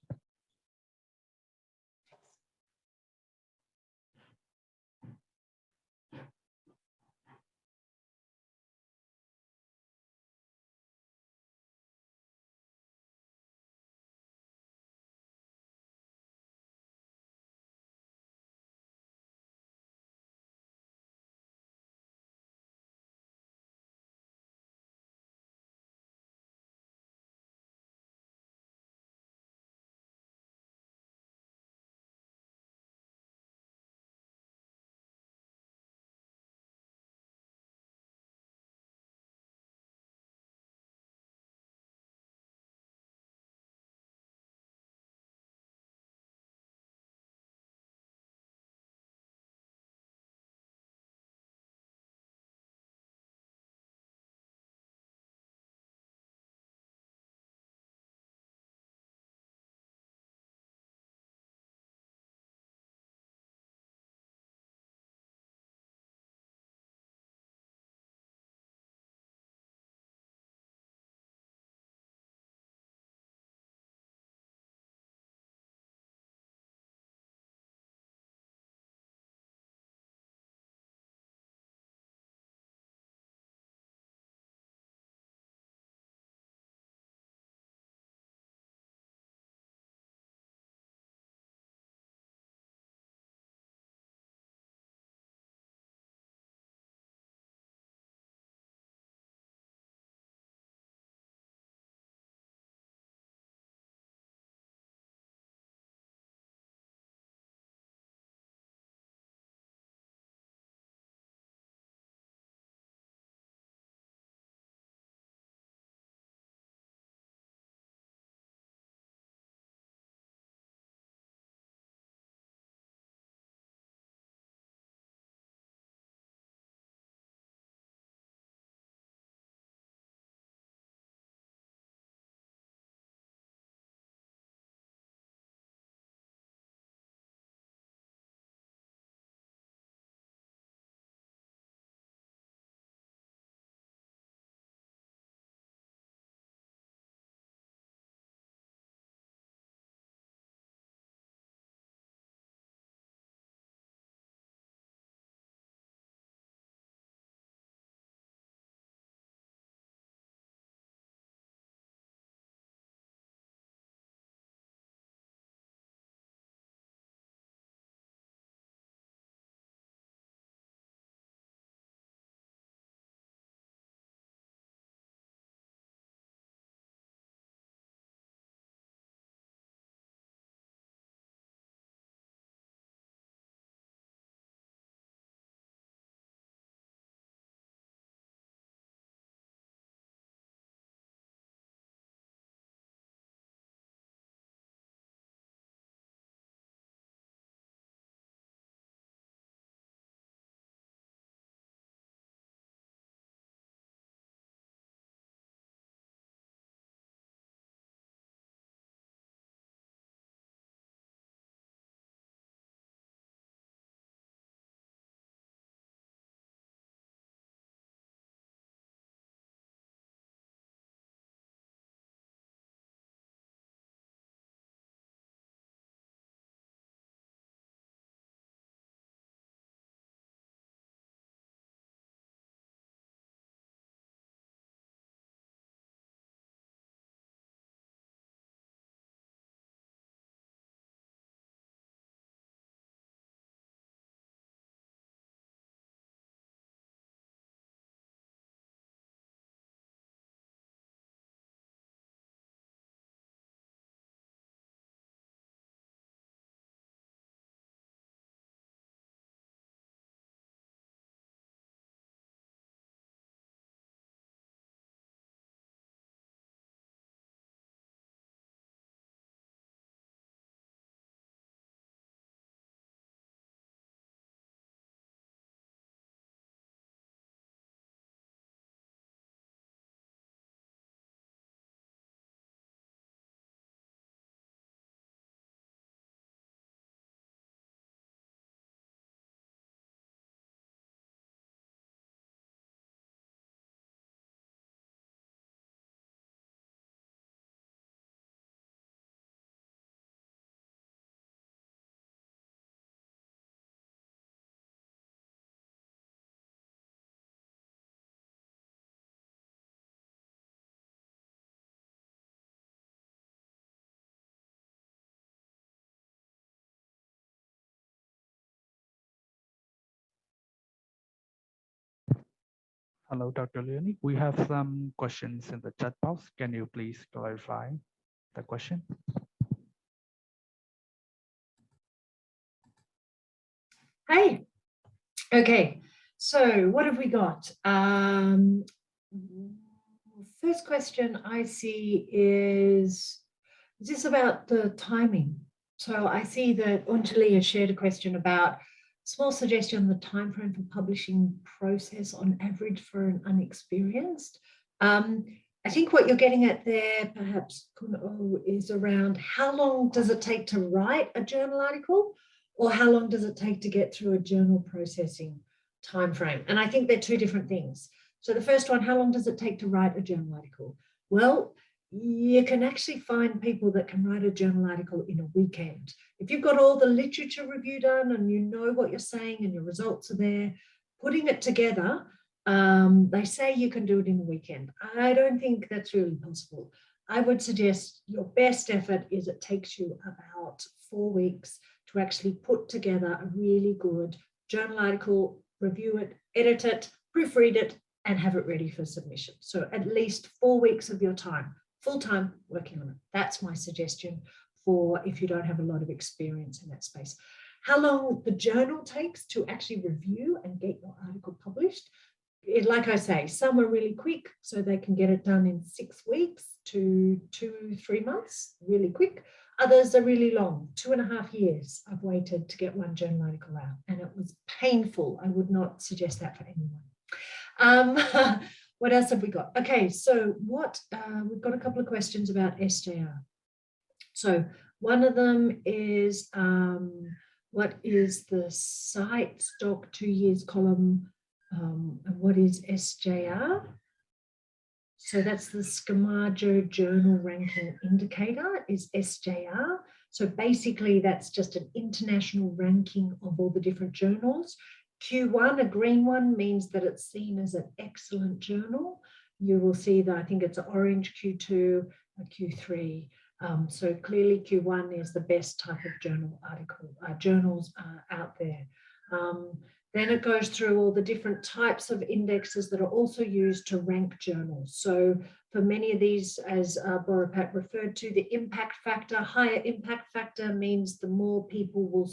Hello, Dr. Leonie. We have some questions in the chat box. Can you please clarify the question? Hey, okay. So what have we got? First question I see is this about the timing? So I see that Unjali has shared a question about small suggestion on the time frame for publishing process on average for an unexperienced. I think what you're getting at there, perhaps, is around how long does it take to write a journal article, or how long does it take to get through a journal processing time frame? And I think they're two different things. So the first one, how long does it take to write a journal article? Well, you can actually find people that can write a journal article in a weekend. If you've got all the literature review done and you know what you're saying and your results are there, putting it together, they say you can do it in a weekend. I don't think that's really possible. I would suggest your best effort is it takes you about 4 weeks to actually put together a really good journal article, review it, edit it, proofread it, and have it ready for submission. So at least 4 weeks of your time, full-time working on it. That's my suggestion for if you don't have a lot of experience in that space. How long the journal takes to actually review and get your article published, like I say, some are really quick, so they can get it done in 6 weeks to 2-3 months, really quick. Others are really long, 2.5 years I've waited to get one journal article out, and it was painful. I would not suggest that for anyone. What else have we got? Okay, so we've got a couple of questions about SJR. So one of them is, what is the site stock 2 years column, and what is SJR? So that's the SCMAJO Journal Ranking Indicator, is SJR. So basically that's just an international ranking of all the different journals. Q1, a green one, means that it's seen as an excellent journal. You will see that I think it's an orange Q2, a Q3. So clearly Q1 is the best type of journal article, journals out there. Then it goes through all the different types of indexes that are also used to rank journals. So for many of these, as Boropat referred to, the impact factor, higher impact factor means the more people will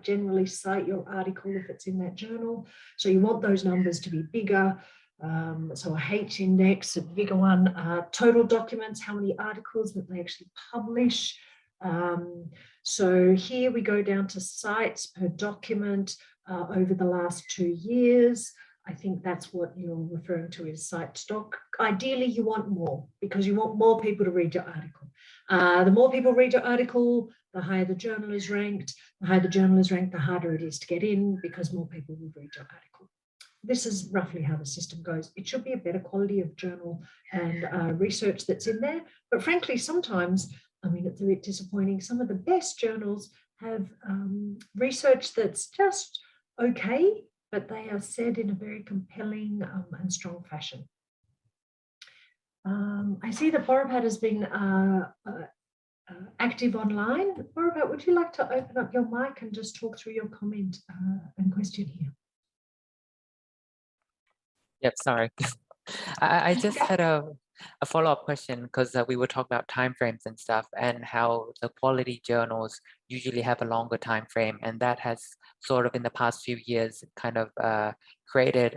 generally cite your article if it's in that journal. So you want those numbers to be bigger. So a H index, a bigger one, total documents, how many articles that they actually publish. So here we go down to cites per document over the last 2 years. I think that's what you're referring to as site stock. Ideally, you want more because you want more people to read your article. The more people read your article, the higher the journal is ranked. The higher the journal is ranked, the harder it is to get in because more people will read your article. This is roughly how the system goes. It should be a better quality of journal and research that's in there. But frankly, sometimes, I mean, it's a bit disappointing. Some of the best journals have research that's just okay, but they are said in a very compelling and strong fashion. I see that Boropat has been active online. Boropat, would you like to open up your mic and just talk through your comment and question here? Yep, sorry. I just had a follow-up question because we were talking about timeframes and stuff and how the quality journals usually have a longer time frame, and that has sort of in the past few years kind of created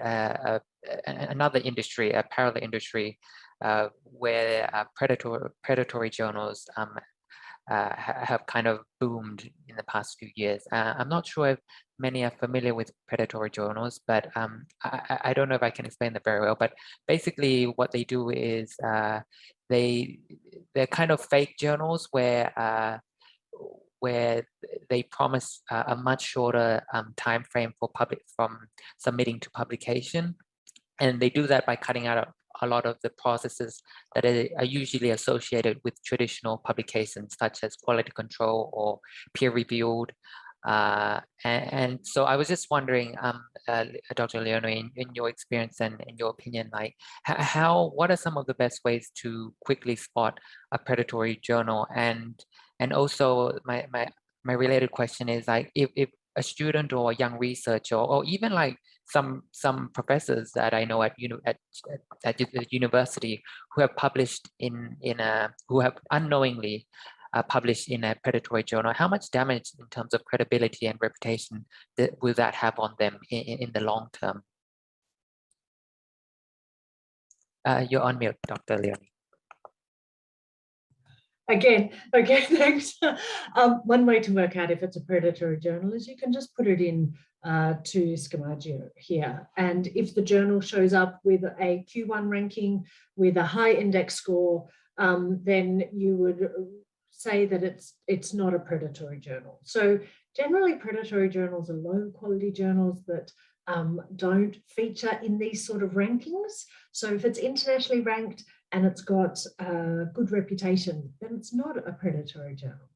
another industry, a parallel industry where predatory journals have kind of boomed in the past few years. I'm not sure if many are familiar with predatory journals, but I don't know if I can explain that very well. But basically what they do is they're kind of fake journals where they promise a much shorter time frame from submitting to publication. And they do that by cutting out a lot of the processes that are usually associated with traditional publications, such as quality control or peer-reviewed. And so I was just wondering, Dr. Leonie, in your experience and in your opinion, like what are some of the best ways to quickly spot a predatory journal? And also my related question is like, if a student or a young researcher or even like some professors that I know at the university who have published who have unknowingly published in a predatory journal. How much damage in terms of credibility and reputation will that have on them in the long term? You're on mute, Dr. Leonie. Again, thanks. One way to work out if it's a predatory journal is you can just put it in to Schemaggio here. And if the journal shows up with a Q1 ranking with a high index score, then you would say that it's not a predatory journal. So generally predatory journals are low quality journals that don't feature in these sort of rankings. So if it's internationally ranked and it's got a good reputation, then it's not a predatory journal.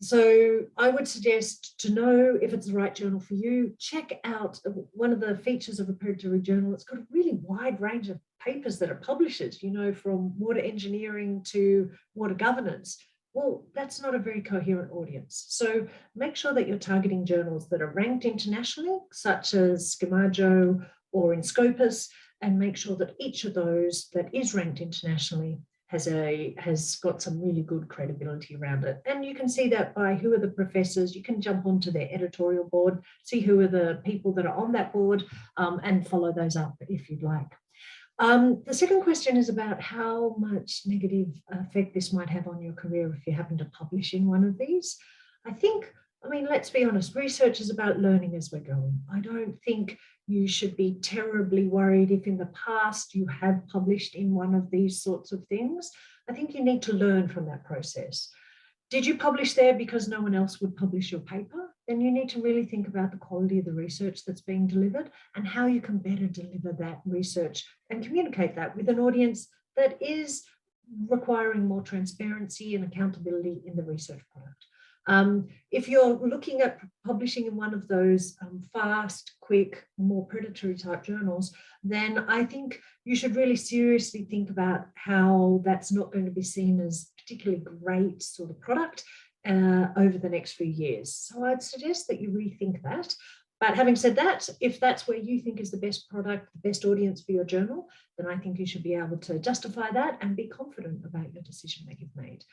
So I would suggest, to know if it's the right journal for you, check out one of the features of a predatory journal. It's got a really wide range of papers that it publishes, you know, from water engineering to water governance. Well, that's not a very coherent audience. So make sure that you're targeting journals that are ranked internationally, such as Schemaggio or in Scopus, and make sure that each of those that is ranked internationally has got some really good credibility around it. And you can see that by who are the professors. You can jump onto their editorial board, see who are the people that are on that board, and follow those up if you'd like. The second question is about how much negative effect this might have on your career if you happen to publish in one of these. I mean, let's be honest, research is about learning as we're going. I don't think you should be terribly worried if in the past you have published in one of these sorts of things. I think you need to learn from that process. Did you publish there because no one else would publish your paper? Then you need to really think about the quality of the research that's being delivered and how you can better deliver that research and communicate that with an audience that is requiring more transparency and accountability in the research product. If you're looking at publishing in one of those fast, quick, more predatory type journals, then I think you should really seriously think about how that's not going to be seen as particularly great sort of product over the next few years. So I'd suggest that you rethink that. But having said that, if that's where you think is the best product, the best audience for your journal, then I think you should be able to justify that and be confident about your decision that you've made.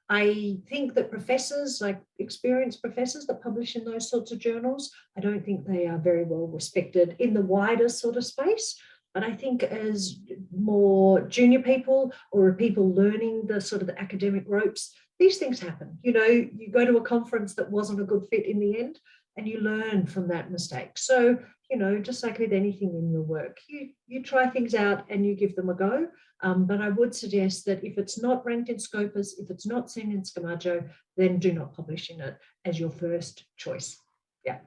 I think that professors, like experienced professors that publish in those sorts of journals, I don't think they are very well respected in the wider sort of space. But I think as more junior people or people learning the sort of the academic ropes, these things happen. You know, you go to a conference that wasn't a good fit in the end and you learn from that mistake. So, you know, just like with anything in your work, you try things out and you give them a go. But I would suggest that if it's not ranked in Scopus, if it's not seen in Schemaggio, then do not publish in it as your first choice. Yeah,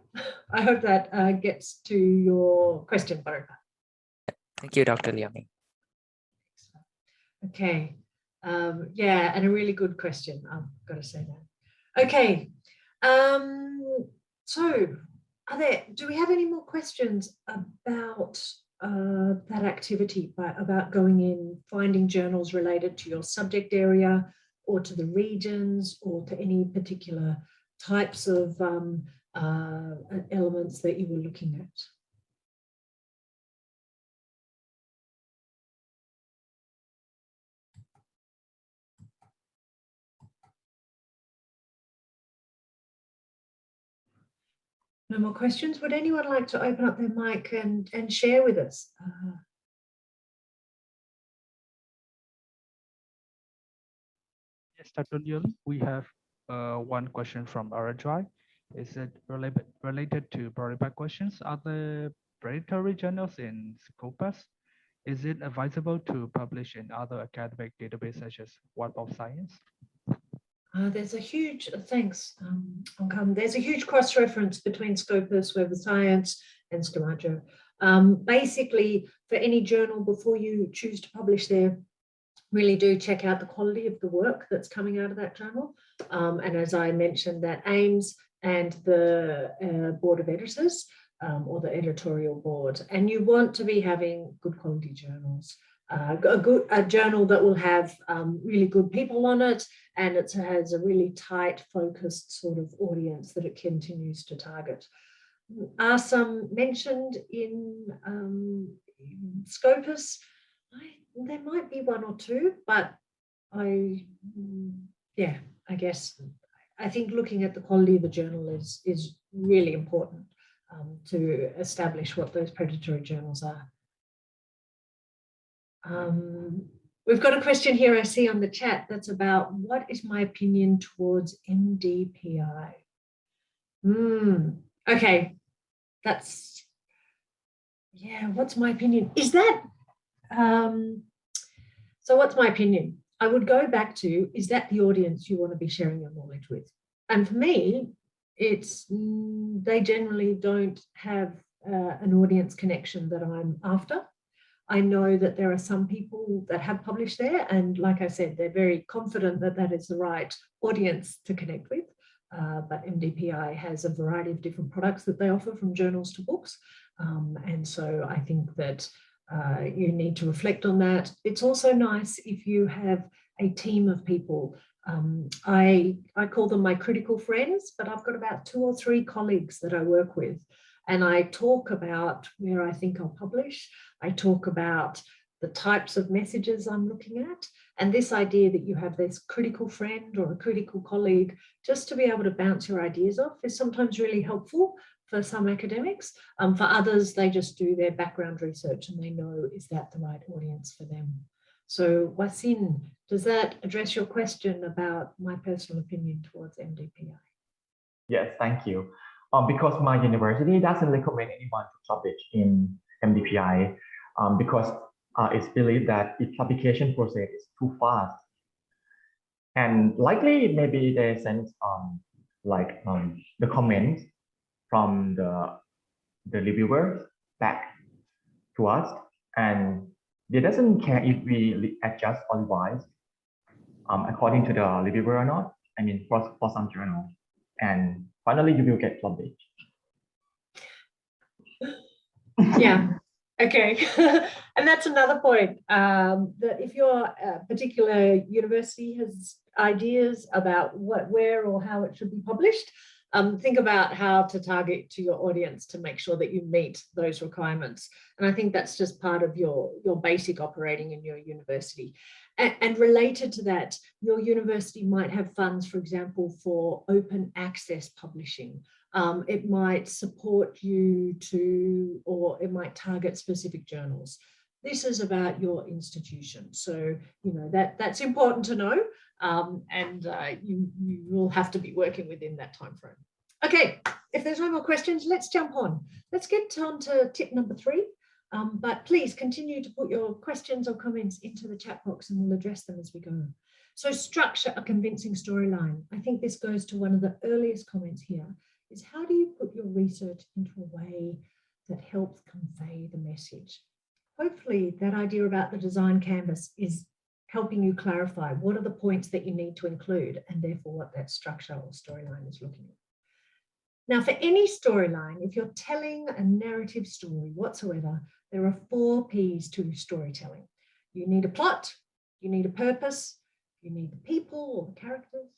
I hope that gets to your question, Barupa. Thank you, Dr. Leonie. Okay, yeah, and a really good question. I've got to say that. Okay, so do we have any more questions about that activity, about going in, finding journals related to your subject area or to the regions or to any particular types of elements that you were looking at? No more questions? Would anyone like to open up their mic and share with us? Yes, Dr. Leonie, we have one question from Aradry. Is it related to Boripa questions? Are the predatory journals in Scopus? Is it advisable to publish in other academic databases such as Web of Science? There's a huge, thanks, there's a huge cross-reference between Scopus, Web of Science, and Schemaggio. Basically, for any journal, before you choose to publish there, really do check out the quality of the work that's coming out of that journal. And as I mentioned, that AIMS and the Board of Editors, or the editorial board. And you want to be having good quality journals. A journal that will have really good people on it, and it has a really tight, focused sort of audience that it continues to target. Are some mentioned in Scopus? There might be one or two, but I guess I think looking at the quality of the journal is really important to establish what those predatory journals are. We've got a question here I see on the chat that's about what is my opinion towards MDPI? Okay, that's, yeah, what's my opinion? Is that, so what's my opinion? I would go back to, is that the audience you want to be sharing your knowledge with? And for me, it's, they generally don't have an audience connection that I'm after. I know that there are some people that have published there, and like I said, they're very confident that that is the right audience to connect with. But MDPI has a variety of different products that they offer, from journals to books. And so I think that you need to reflect on that. It's also nice if you have a team of people. I call them my critical friends, but I've got about 2 or 3 colleagues that I work with. And I talk about where I think I'll publish. I talk about the types of messages I'm looking at. And this idea that you have this critical friend or a critical colleague just to be able to bounce your ideas off is sometimes really helpful for some academics. For others, they just do their background research and they know, is that the right audience for them? So Wasin, does that address your question about my personal opinion towards MDPI? Yes, thank you. Because my university doesn't recommend anyone to publish in MDPI because it's believed that its publication process is too fast. And likely maybe they send the comments from the reviewer back to us, and they doesn't care if we adjust or revise according to the reviewer or not. I mean, for some journals. And finally, you will get published. Yeah, okay. And that's another point, that if your particular university has ideas about where or how it should be published, think about how to target to your audience to make sure that you meet those requirements. And I think that's just part of your basic operating in your university. And related to that, your university might have funds, for example, for open access publishing. It might support you to, or it might target specific journals. This is about your institution. So, you know, that's important to know. And you will have to be working within that time frame. Okay, if there's no more questions, let's jump on. Let's get on to tip number 3. But please continue to put your questions or comments into the chat box and we'll address them as we go. So structure a convincing storyline. I think this goes to one of the earliest comments here, is how do you put your research into a way that helps convey the message? Hopefully that idea about the design canvas is helping you clarify what are the points that you need to include and therefore what that structure or storyline is looking at. Now, for any storyline, if you're telling a narrative story whatsoever, there are 4 P's to storytelling. You need a plot, you need a purpose, you need the people or the characters,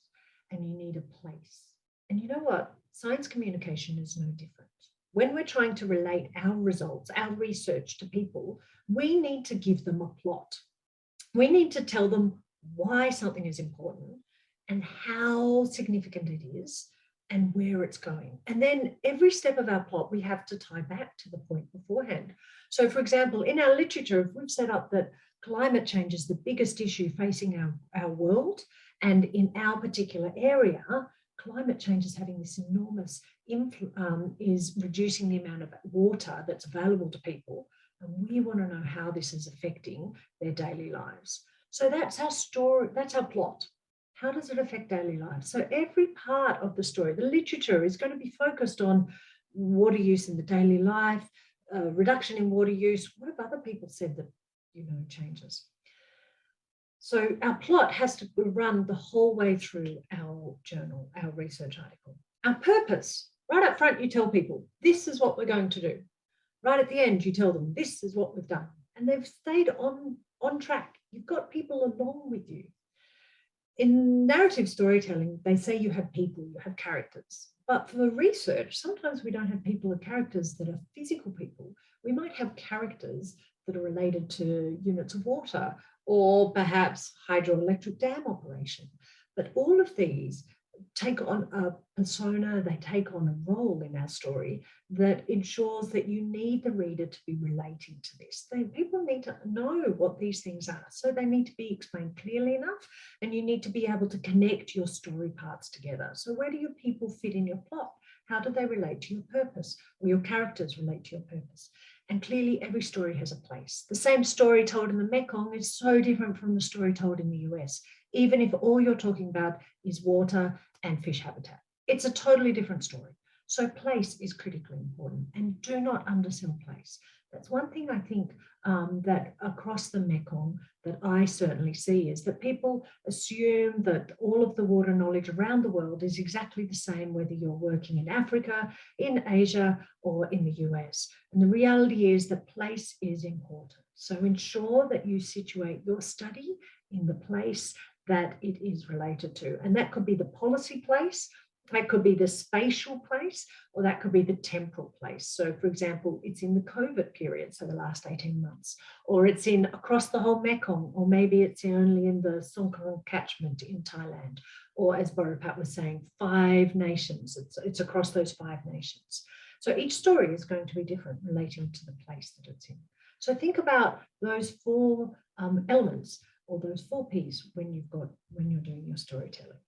and you need a place. And you know what? Science communication is no different. When we're trying to relate our results, our research to people, we need to give them a plot. We need to tell them why something is important and how significant it is and where it's going. And then every step of our plot, we have to tie back to the point beforehand. So for example, in our literature, if we've set up that climate change is the biggest issue facing our world, and in our particular area, climate change is having this enormous is reducing the amount of water that's available to people. And we want to know how this is affecting their daily lives. So that's our story, that's our plot. How does it affect daily life? So every part of the story, the literature is going to be focused on water use in the daily life, reduction in water use. What have other people said that, you know, changes? So our plot has to run the whole way through our journal, our research article. Our purpose, right up front, you tell people, this is what we're going to do. Right at the end, you tell them, this is what we've done. And they've stayed on track. You've got people along with you. in narrative storytelling, they say you have people, you have characters. But for research, sometimes we don't have people or characters that are physical people. We might have characters that are related to units of water or perhaps hydroelectric dam operation. But all of these take on a persona, they take on a role in our story that ensures that you need the reader to be relating to this. People need to know what these things are, so they need to be explained clearly enough, and you need to be able to connect your story parts together. So where do your people fit in your plot? How do they relate to your purpose, or your characters relate to your purpose? And clearly every story has a place. The same story told in the Mekong is so different from the story told in the US, even if all you're talking about is water and fish habitat. It's a totally different story. So place is critically important, and do not undersell place. That's one thing I think that across the Mekong that I certainly see is that people assume that all of the water knowledge around the world is exactly the same, whether you're working in Africa, in Asia, or in the US. And the reality is that place is important. So ensure that you situate your study in the place that it is related to. And that could be the policy place, that could be the spatial place, or that could be the temporal place. So for example, it's in the COVID period, so the last 18 months, or it's in across the whole Mekong, or maybe it's only in the Songkran catchment in Thailand, or as Boropat was saying, 5 nations. It's across those 5 nations. So each story is going to be different relating to the place that it's in. So think about those 4 elements, or those 4 Ps when you're doing your storytelling.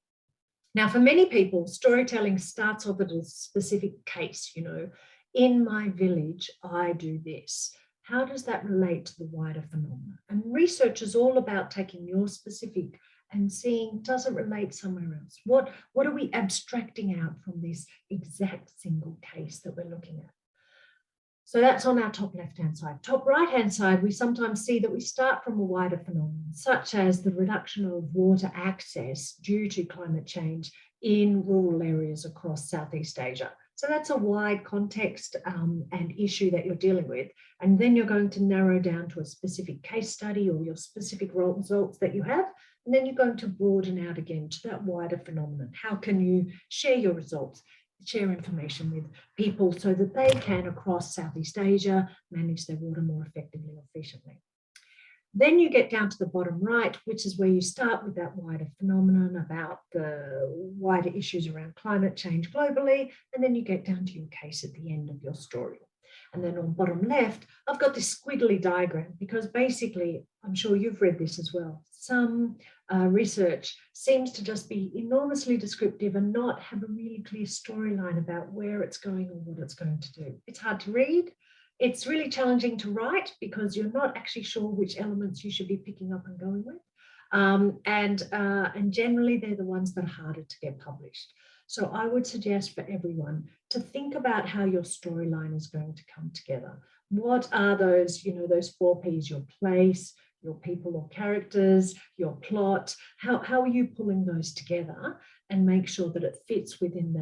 Now, for many people, storytelling starts off at a specific case, you know, in my village, I do this. How does that relate to the wider phenomena? And research is all about taking your specific and seeing, does it relate somewhere else? What are we abstracting out from this exact single case that we're looking at? So that's on our top left-hand side. Top right-hand side, we sometimes see that we start from a wider phenomenon, such as the reduction of water access due to climate change in rural areas across Southeast Asia. So that's a wide context and issue that you're dealing with. And then you're going to narrow down to a specific case study or your specific results that you have. And then you're going to broaden out again to that wider phenomenon. How can you share your results? Share information with people so that they can, across Southeast Asia, manage their water more effectively and efficiently. Then you get down to the bottom right, which is where you start with that wider phenomenon about the wider issues around climate change globally, and then you get down to your case at the end of your story. And then on bottom left, I've got this squiggly diagram because basically, I'm sure you've read this as well, some research seems to just be enormously descriptive and not have a really clear storyline about where it's going or what it's going to do. It's hard to read. It's really challenging to write because you're not actually sure which elements you should be picking up and going with. And generally, they're the ones that are harder to get published. So I would suggest for everyone to think about how your storyline is going to come together. What are those, those 4 Ps, your place, your people or characters, your plot? How are you pulling those together and make sure that it fits within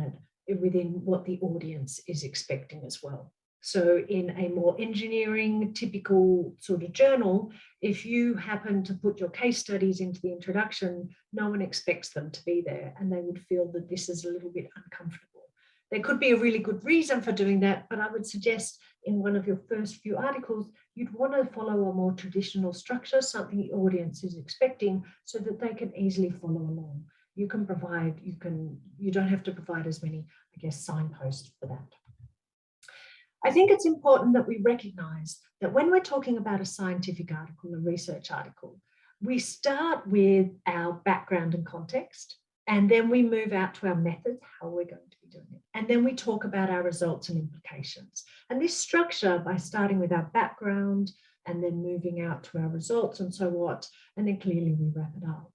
what the audience is expecting as well? So in a more engineering typical sort of journal, if you happen to put your case studies into the introduction, no one expects them to be there and they would feel that this is a little bit uncomfortable. There could be a really good reason for doing that, but I would suggest in one of your first few articles, you'd want to follow a more traditional structure, something the audience is expecting so that they can easily follow along. You don't have to provide as many, signposts for that. I think it's important that we recognize that when we're talking about a scientific article, a research article, we start with our background and context, and then we move out to our methods, how we're going to be doing it. And then we talk about our results and implications. And this structure, by starting with our background and then moving out to our results and so what, and then clearly we wrap it up,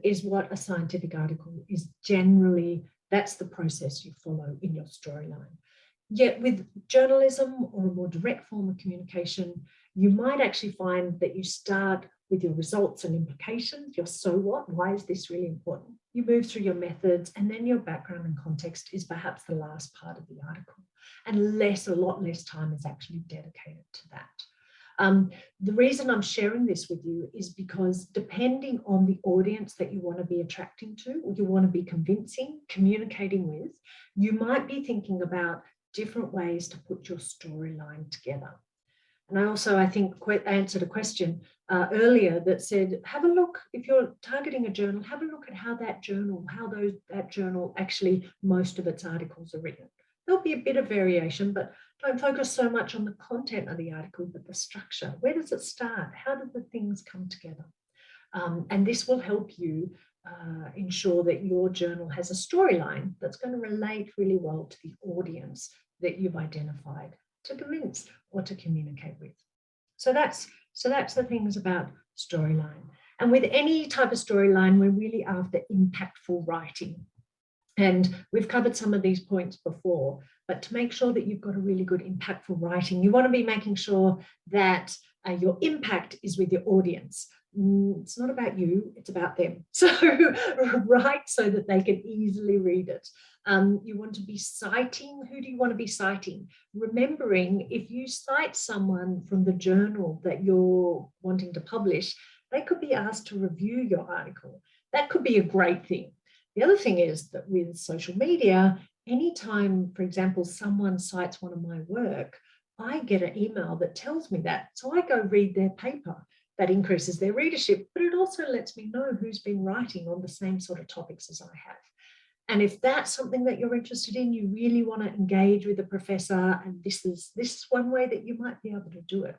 is what a scientific article is generally, that's the process you follow in your storyline. Yet with journalism or a more direct form of communication, you might actually find that you start with your results and implications, your so what, why is this really important? You move through your methods, and then your background and context is perhaps the last part of the article, and a lot less time is actually dedicated to that. The reason I'm sharing this with you is because depending on the audience that you want to be attracting to, or you want to be convincing, communicating with, you might be thinking about different ways to put your storyline together. And I think, answered a question earlier that said, have a look, if you're targeting a journal, have a look at how that journal actually, most of its articles are written. There'll be a bit of variation, but don't focus so much on the content of the article, but the structure. Where does it start? How do the things come together? And this will help you ensure that your journal has a storyline that's going to relate really well to the audience that you've identified to convince or to communicate with. So that's the things about storyline. And with any type of storyline, we're really after impactful writing. And we've covered some of these points before, but to make sure that you've got a really good impactful writing, you want to be making sure that your impact is with your audience. It's not about you, it's about them. So write so that they can easily read it. You want to be citing. Who do you want to be citing? Remembering, if you cite someone from the journal that you're wanting to publish, they could be asked to review your article. That could be a great thing. The other thing is that with social media, anytime, for example, someone cites one of my work, I get an email that tells me that. So I go read their paper. That increases their readership, but it also lets me know who's been writing on the same sort of topics as I have. And if that's something that you're interested in, you really want to engage with the professor, and this is one way that you might be able to do it.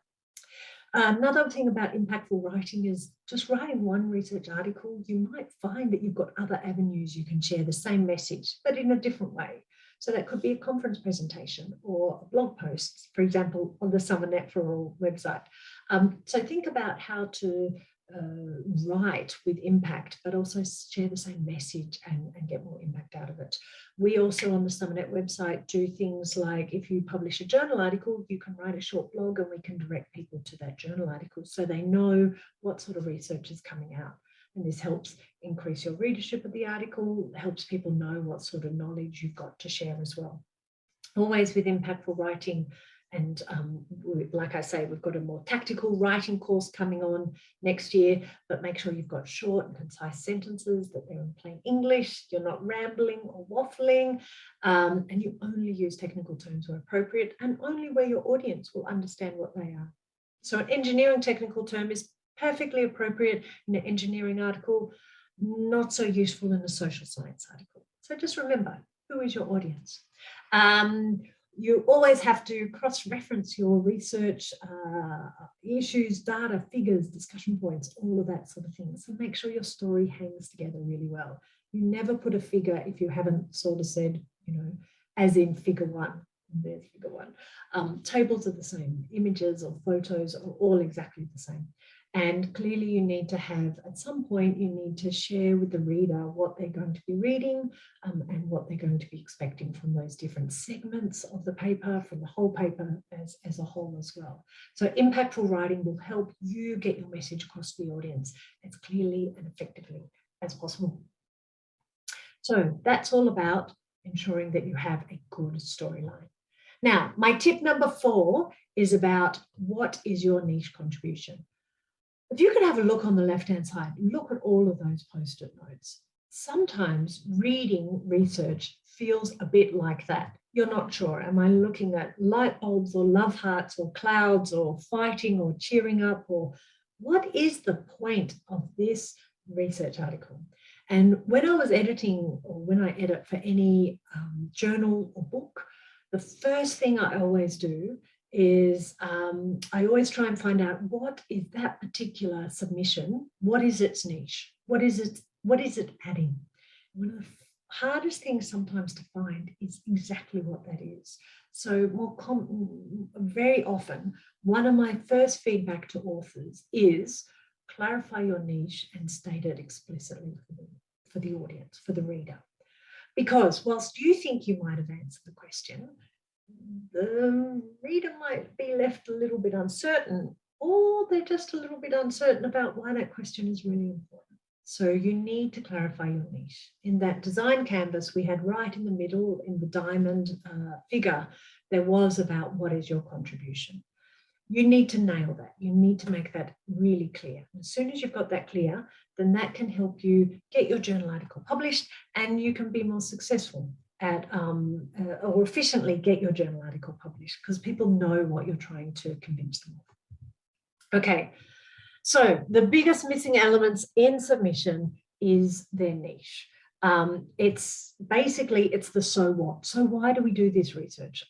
Another thing about impactful writing is just writing one research article, you might find that you've got other avenues you can share the same message, but in a different way. So that could be a conference presentation or a blog post, for example, on the SUMERNET for All website. So think about how to write with impact, but also share the same message and get more impact out of it. We also on the SUMERNET website do things like, if you publish a journal article, you can write a short blog and we can direct people to that journal article so they know what sort of research is coming out. And this helps increase your readership of the article, helps people know what sort of knowledge you've got to share as well. Always with impactful writing. And like I say, we've got a more tactical writing course coming on next year, but make sure you've got short and concise sentences, that they're in plain English, you're not rambling or waffling, and you only use technical terms where appropriate and only where your audience will understand what they are. So an engineering technical term is perfectly appropriate in an engineering article, not so useful in a social science article. So just remember, who is your audience? You always have to cross-reference your research issues, data, figures, discussion points, all of that sort of thing. So make sure your story hangs together really well. You never put a figure if you haven't sort of said, you know, as in figure one. There's figure one. Tables are the same. Images or photos are all exactly the same. And clearly you need to have, at some point, you need to share with the reader what they're going to be reading and what they're going to be expecting from those different segments of the paper, from the whole paper as a whole as well. So impactful writing will help you get your message across to the audience as clearly and effectively as possible. So that's all about ensuring that you have a good storyline. Now, my tip number 4 is about what is your niche contribution. If you can have a look on the left-hand side, look at all of those post-it notes. Sometimes reading research feels a bit like that. You're not sure, am I looking at light bulbs or love hearts or clouds or fighting or cheering up, or what is the point of this research article? And when I was editing, or when I edit for any journal or book, the first thing I always do is I always try and find out what is that particular submission, what is its niche, what is it adding. One of the hardest things sometimes to find is exactly what that is. So very often, one of my first feedback to authors is clarify your niche and state it explicitly for the audience, for the reader. Because whilst you think you might have answered the question, the reader might be left a little bit uncertain, or they're just a little bit uncertain about why that question is really important. So you need to clarify your niche. In that design canvas we had right in the middle, in the diamond figure, there was about what is your contribution. you need to nail that. You need to make that really clear. As soon as you've got that clear, then that can help you get your journal article published, and you can be more successful at or efficiently get your journal article published, because people know what you're trying to convince them of. Okay, so the biggest missing elements in submission is their niche. It's the so what. So why do we do this research?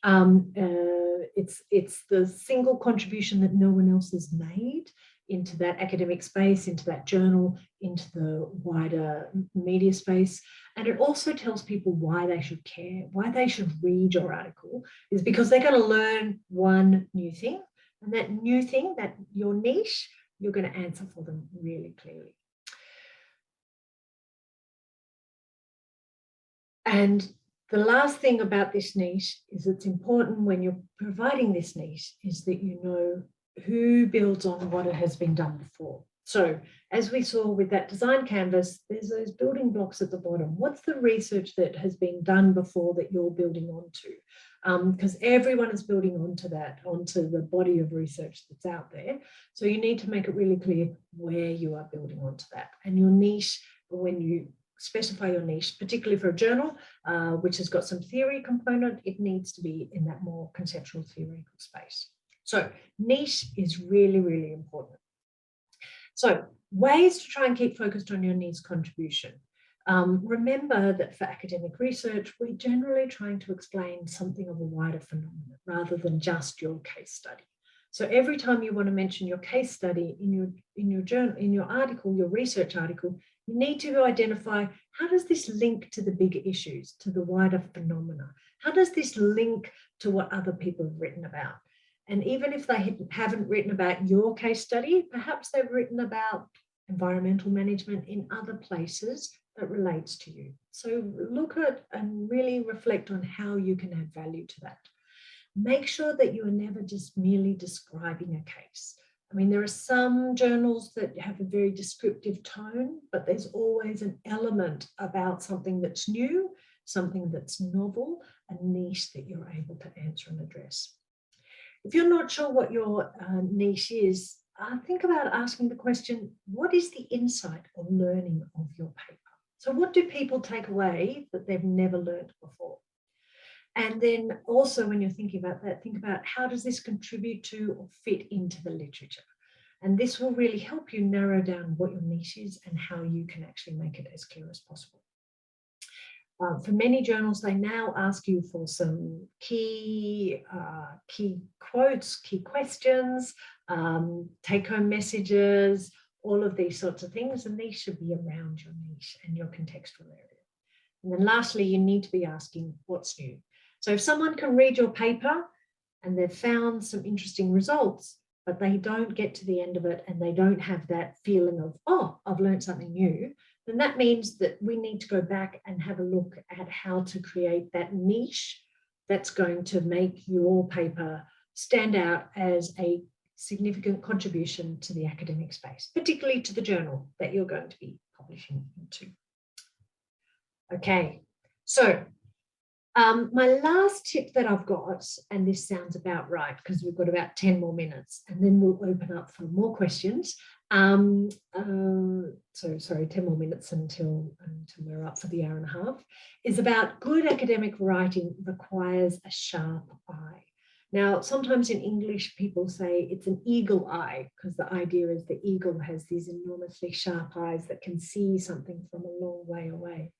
It's the single contribution that no one else has made into that academic space, into that journal, into the wider media space. And it also tells people why they should care, why they should read your article, is because they're going to learn one new thing. And that new thing, that your niche, you're going to answer for them really clearly. And the last thing about this niche is it's important when you're providing this niche is that you know who builds on what has been done before. So as we saw with that design canvas, there's those building blocks at the bottom. What's the research that has been done before that you're building onto? Because everyone is building onto that, onto the body of research that's out there. So you need to make it really clear where you are building onto that. And your niche, when you specify your niche, particularly for a journal, which has got some theory component, it needs to be in that more conceptual theoretical space. So niche is really, really important. So ways to try and keep focused on your niche contribution. Remember that for academic research, we're generally trying to explain something of a wider phenomenon rather than just your case study. So every time you want to mention your case study in your journal, in your article, your research article, you need to identify, how does this link to the bigger issues, to the wider phenomena? How does this link to what other people have written about? And even if they haven't written about your case study, perhaps they've written about environmental management in other places that relates to you. So look at and really reflect on how you can add value to that. Make sure that you are never just merely describing a case. I mean, there are some journals that have a very descriptive tone, but there's always an element about something that's new, something that's novel, a niche that you're able to answer and address. If you're not sure what your niche is, think about asking the question, what is the insight or learning of your paper? So what do people take away that they've never learned before? And then also when you're thinking about that, think about how does this contribute to or fit into the literature? And this will really help you narrow down what your niche is and how you can actually make it as clear as possible. For many journals, they now ask you for some key quotes, key questions, take-home messages, all of these sorts of things, and these should be around your niche and your contextual area. And then lastly, you need to be asking what's new. So if someone can read your paper and they've found some interesting results, but they don't get to the end of it and they don't have that feeling of, oh, I've learned something new, then that means that we need to go back and have a look at how to create that niche that's going to make your paper stand out as a significant contribution to the academic space, particularly to the journal that you're going to be publishing into. Okay, so my last tip that I've got, and this sounds about right because we've got about 10 more minutes and then we'll open up for more questions. So sorry, 10 more minutes until we're up for the hour and a half, is about good academic writing requires a sharp eye. Now, sometimes in English, people say it's an eagle eye because the idea is the eagle has these enormously sharp eyes that can see something from a long way away.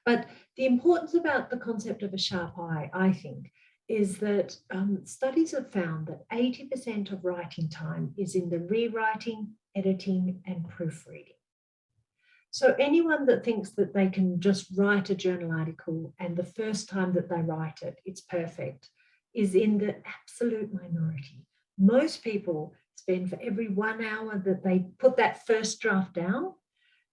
But the importance about the concept of a sharp eye, I think, is that studies have found that 80% of writing time is in the rewriting, editing, and proofreading. So anyone that thinks that they can just write a journal article and the first time that they write it, it's perfect, is in the absolute minority. Most people spend, for every 1 hour that they put that first draft down,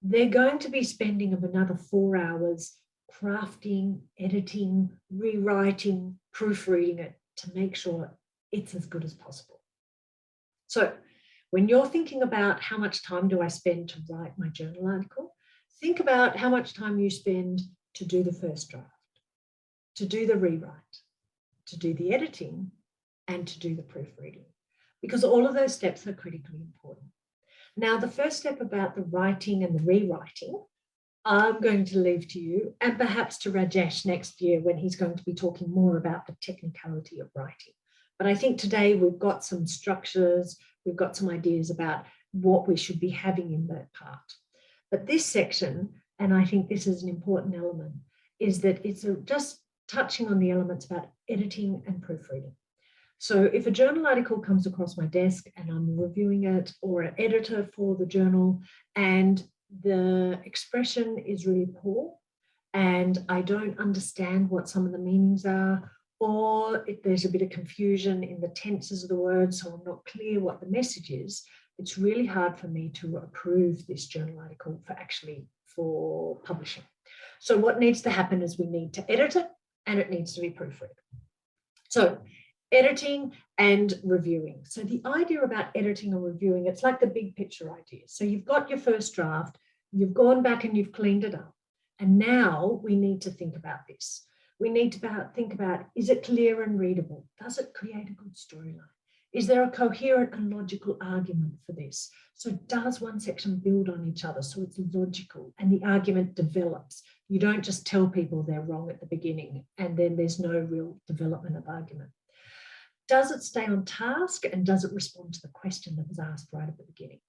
they're going to be spending another 4 hours crafting, editing, rewriting, proofreading it to make sure it's as good as possible. So when you're thinking about how much time do I spend to write my journal article, think about how much time you spend to do the first draft, to do the rewrite, to do the editing, and to do the proofreading. because all of those steps are critically important. Now, the first step about the writing and the rewriting, I'm going to leave to you and perhaps to Rajesh next year when he's going to be talking more about the technicality of writing. But I think today we've got some structures, we've got some ideas about what we should be having in that part. But this section, and I think this is an important element, is that it's just touching on the elements about editing and proofreading. So if a journal article comes across my desk and I'm reviewing it, or an editor for the journal, and the expression is really poor and I don't understand what some of the meanings are, or if there's a bit of confusion in the tenses of the words, so I'm not clear what the message is, it's really hard for me to approve this journal article for publishing. So what needs to happen is we need to edit it and it needs to be proofread. So editing and reviewing. So the idea about editing and reviewing, it's like the big picture idea. So you've got your first draft, you've gone back and you've cleaned it up. And now we need to think about this. We need to think about, is it clear and readable? Does it create a good storyline? Is there a coherent and logical argument for this? So does one section build on each other so it's logical and the argument develops? You don't just tell people they're wrong at the beginning and then there's no real development of argument. Does it stay on task and does it respond to the question that was asked right at the beginning?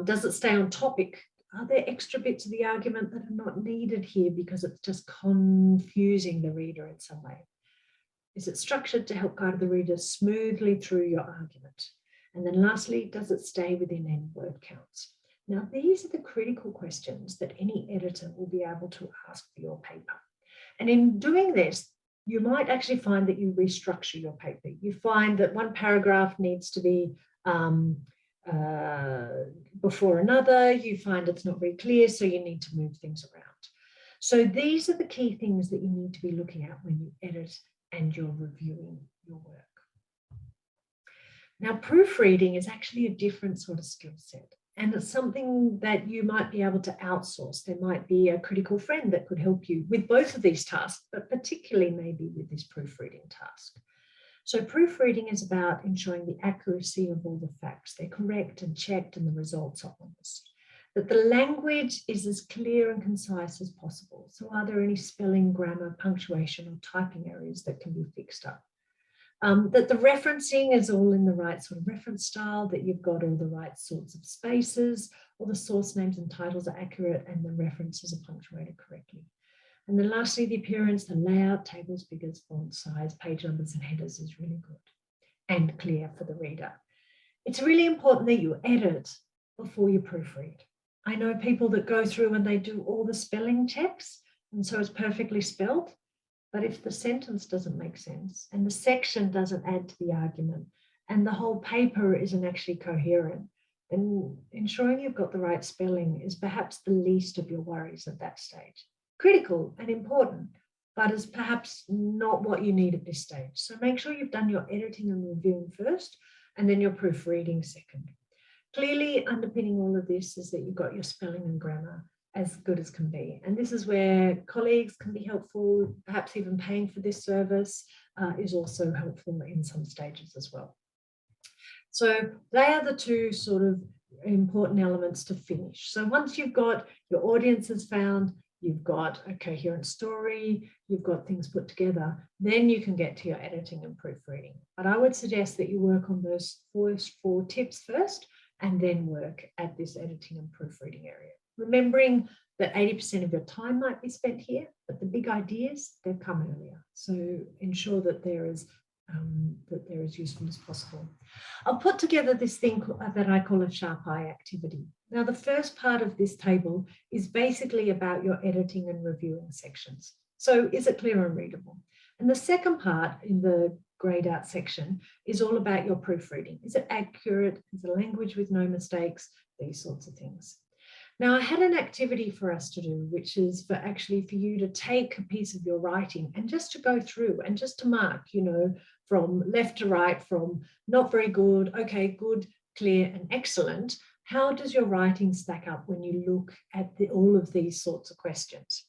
Does it stay on topic? Are there extra bits of the argument that are not needed here because it's just confusing the reader in some way? Is it structured to help guide the reader smoothly through your argument? And then lastly, does it stay within any word counts? Now, these are the critical questions that any editor will be able to ask for your paper. And in doing this, you might actually find that you restructure your paper. You find that one paragraph needs to be before another. You find it's not very clear, so you need to move things around. So these are the key things that you need to be looking at when you edit and you're reviewing your work. Now, proofreading is actually a different sort of skill set, and it's something that you might be able to outsource. There might be a critical friend that could help you with both of these tasks, but particularly maybe with this proofreading task. So proofreading is about ensuring the accuracy of all the facts. They're correct and checked and the results are honest. That the language is as clear and concise as possible. So are there any spelling, grammar, punctuation or typing errors that can be fixed up? That the referencing is all in the right sort of reference style, that you've got all the right sorts of spaces, all the source names and titles are accurate and the references are punctuated correctly. And then lastly, the appearance, the layout, tables, figures, font size, page numbers and headers is really good and clear for the reader. It's really important that you edit before you proofread. I know people that go through and they do all the spelling checks and so it's perfectly spelled, but if the sentence doesn't make sense and the section doesn't add to the argument and the whole paper isn't actually coherent, then ensuring you've got the right spelling is perhaps the least of your worries at that stage. Critical and important, but is perhaps not what you need at this stage. So make sure you've done your editing and reviewing first, and then your proofreading second. Clearly underpinning all of this is that you've got your spelling and grammar as good as can be. And this is where colleagues can be helpful, perhaps even paying for this service is also helpful in some stages as well. So they are the two sort of important elements to finish. So once you've got your audiences found, you've got a coherent story, you've got things put together, then you can get to your editing and proofreading. But I would suggest that you work on those first 4 tips first and then work at this editing and proofreading area. Remembering that 80% of your time might be spent here, but the big ideas, they've come earlier. So ensure that they're as useful as possible. I'll put together this thing that I call a sharp eye activity. Now, the first part of this table is basically about your editing and reviewing sections. So is it clear and readable? And the second part in the grayed out section is all about your proofreading. Is it accurate? Is the language with no mistakes? These sorts of things. Now, I had an activity for us to do, which is for you to take a piece of your writing and just to go through and just to mark, you know, from left to right, from not very good, okay, good, clear, and excellent. How does your writing stack up when you look at all of these sorts of questions?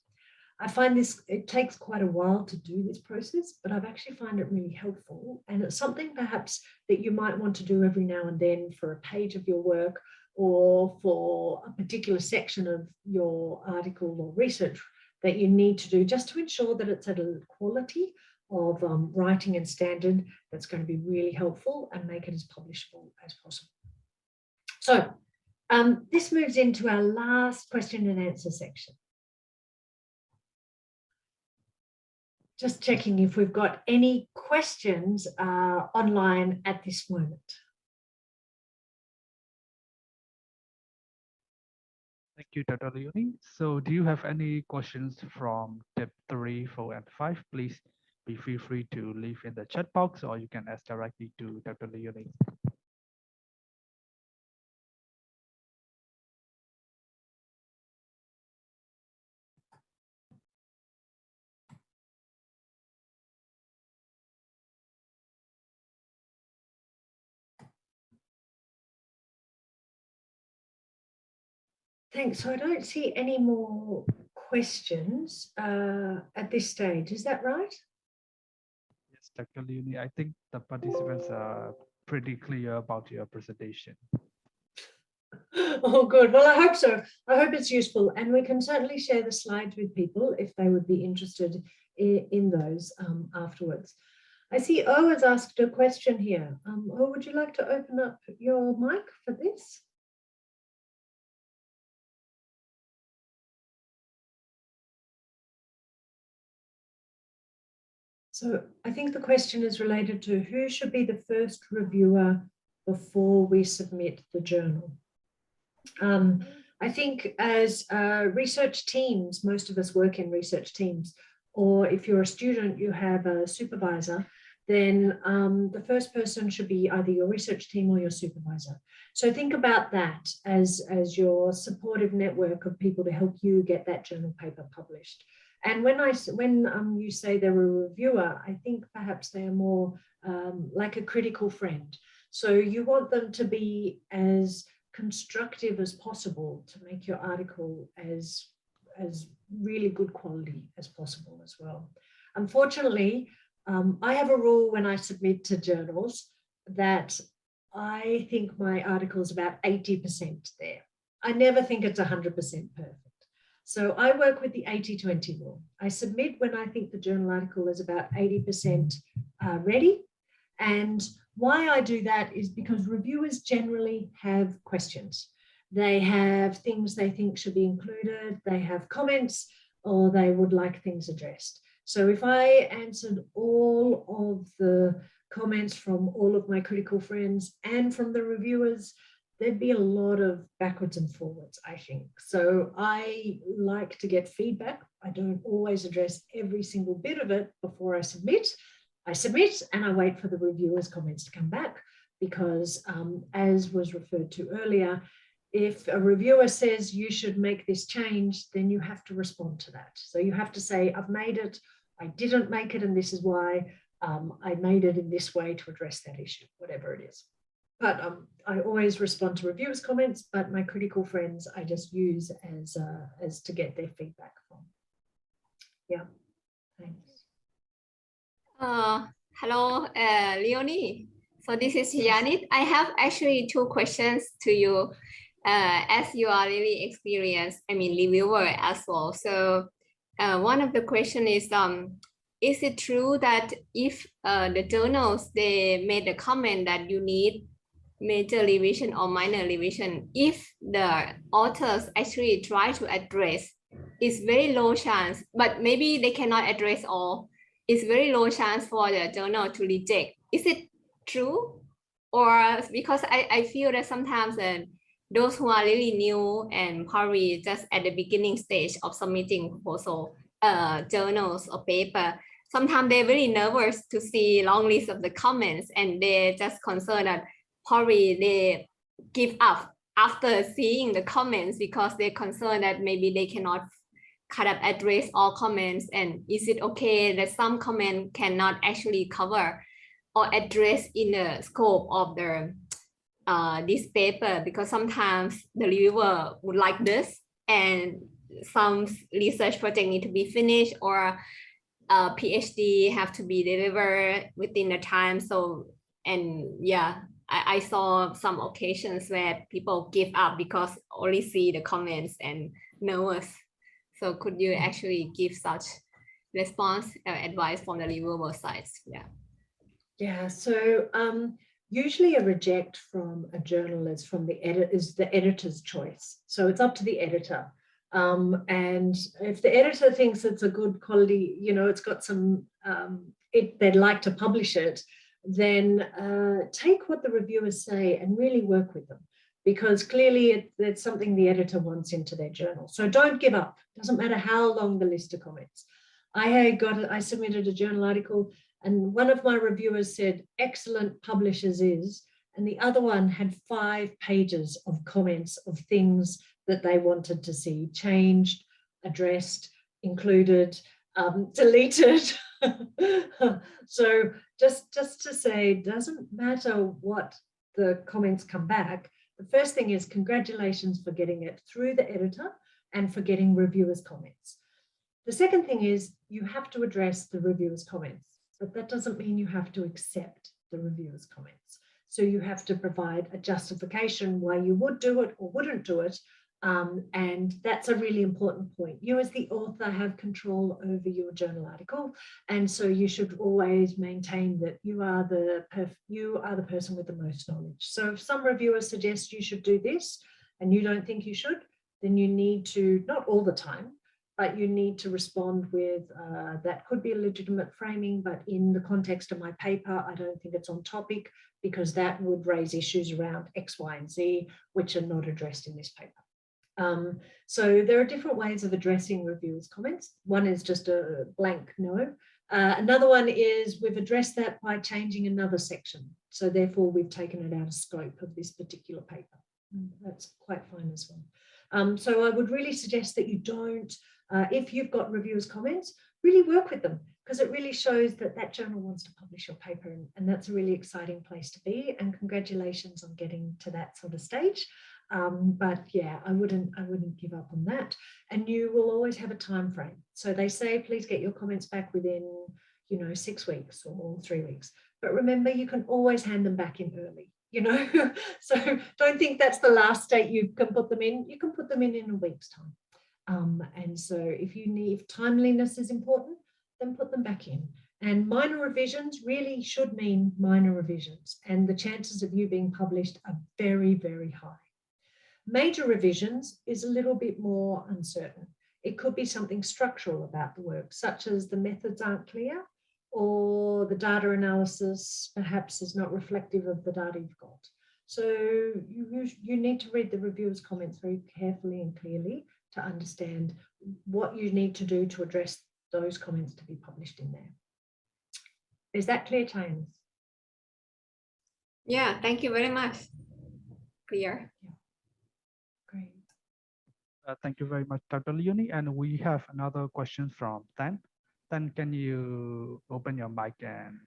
I find it takes quite a while to do this process, but I've actually found it really helpful. And it's something perhaps that you might want to do every now and then for a page of your work or for a particular section of your article or research that you need to do, just to ensure that it's at a quality of writing and standard that's going to be really helpful and make it as publishable as possible. So this moves into our last question and answer section. Just checking if we've got any questions online at this moment. Thank you, Dr. Leonie. So do you have any questions from tip 3, 4, and 5? Please feel free to leave in the chat box, or you can ask directly to Dr. Leonie. Thanks. So I don't see any more questions at this stage. Is that right? Yes, Dr. Leonie, I think the participants are pretty clear about your presentation. Oh, good. Well, I hope so. I hope it's useful, and we can certainly share the slides with people if they would be interested in those afterwards. I see O has asked a question here. O, would you like to open up your mic for this? So I think the question is related to who should be the first reviewer before we submit the journal. I think as research teams, most of us work in research teams, or if you're a student, you have a supervisor, then the first person should be either your research team or your supervisor. So think about that as your supportive network of people to help you get that journal paper published. And when you say they're a reviewer, I think perhaps they are more like a critical friend. So you want them to be as constructive as possible to make your article as really good quality as possible as well. Unfortunately, I have a rule when I submit to journals that I think my article is about 80% there. I never think it's 100% perfect. So I work with the 80-20 rule. I submit when I think the journal article is about 80% ready. And why I do that is because reviewers generally have questions. They have things they think should be included, they have comments, or they would like things addressed. So if I answered all of the comments from all of my critical friends and from the reviewers, there'd be a lot of backwards and forwards, I think. So I like to get feedback. I don't always address every single bit of it before I submit. I submit and I wait for the reviewers' comments to come back because as was referred to earlier, if a reviewer says you should make this change, then you have to respond to that. So you have to say, I've made it, I didn't make it, and this is why I made it in this way to address that issue, whatever it is. But I always respond to reviewers' comments, but my critical friends I just use as to get their feedback from. Yeah, thanks. Hello, Leonie. So this is Yanit. I have actually 2 questions to you. As you are really experienced, reviewer as well. So one of the question is it true that if the journals, they made a comment that you need major revision or minor revision, if the authors actually try to address, it's very low chance, but maybe they cannot address all. It's very low chance for the journal to reject. Is it true? Or because I feel that sometimes those who are really new and probably just at the beginning stage of submitting proposal journals or paper, sometimes they're very nervous to see long list of the comments, and they're just concerned that probably they give up after seeing the comments because they're concerned that maybe they cannot kind of address all comments. And is it okay that some comment cannot actually cover or address in the scope of the this paper, because sometimes the reviewer would like this and some research project need to be finished, or a PhD have to be delivered within the time. So, and yeah, I saw some occasions where people give up because only see the comments and nervous. So could you actually give such response or advice from the reviewer sides? Yeah. Yeah, so usually a reject from a journal is the editor's choice. So it's up to the editor. And if the editor thinks it's a good quality, you know, it's got some, they'd like to publish it, then take what the reviewers say and really work with them, because clearly it's something the editor wants into their journal. So don't give up. Doesn't matter how long the list of comments. I submitted a journal article, and one of my reviewers said, excellent publishers is, and the other one had 5 pages of comments of things that they wanted to see changed, addressed, included, deleted. So just to say, it doesn't matter what the comments come back. The first thing is congratulations for getting it through the editor and for getting reviewers' comments. The second thing is you have to address the reviewers' comments, but that doesn't mean you have to accept the reviewers' comments. So you have to provide a justification why you would do it or wouldn't do it. And that's a really important point. You as the author have control over your journal article. And so you should always maintain that you are the person with the most knowledge. So if some reviewers suggest you should do this and you don't think you should, then you need to, not all the time, but you need to respond with, that could be a legitimate framing, but in the context of my paper, I don't think it's on topic, because that would raise issues around X, Y, and Z, which are not addressed in this paper. So there are different ways of addressing reviewers' comments. One is just a blank no. Another one is we've addressed that by changing another section. So therefore we've taken it out of scope of this particular paper. That's quite fine as well. So I would really suggest that you don't, if you've got reviewers' comments, really work with them, because it really shows that that journal wants to publish your paper, and that's a really exciting place to be. And congratulations on getting to that sort of stage. But yeah, I wouldn't give up on that. And you will always have a time frame. So they say, please get your comments back within, 6 weeks or 3 weeks. But remember, you can always hand them back in early. So don't think that's the last date you can put them in. You can put them in a week's time. And so if timeliness is important, then put them back in. And minor revisions really should mean minor revisions. And the chances of you being published are very, very high. Major revisions is a little bit more uncertain. It could be something structural about the work, such as the methods aren't clear, or the data analysis perhaps is not reflective of the data you've got. So you need to read the reviewer's comments very carefully and clearly to understand what you need to do to address those comments to be published in there. Is that clear, James? Yeah, thank you very much. Clear. Yeah. Great. Thank you very much, Dr. Leonie. And we have another question from Tan. Tan, can you open your mic and...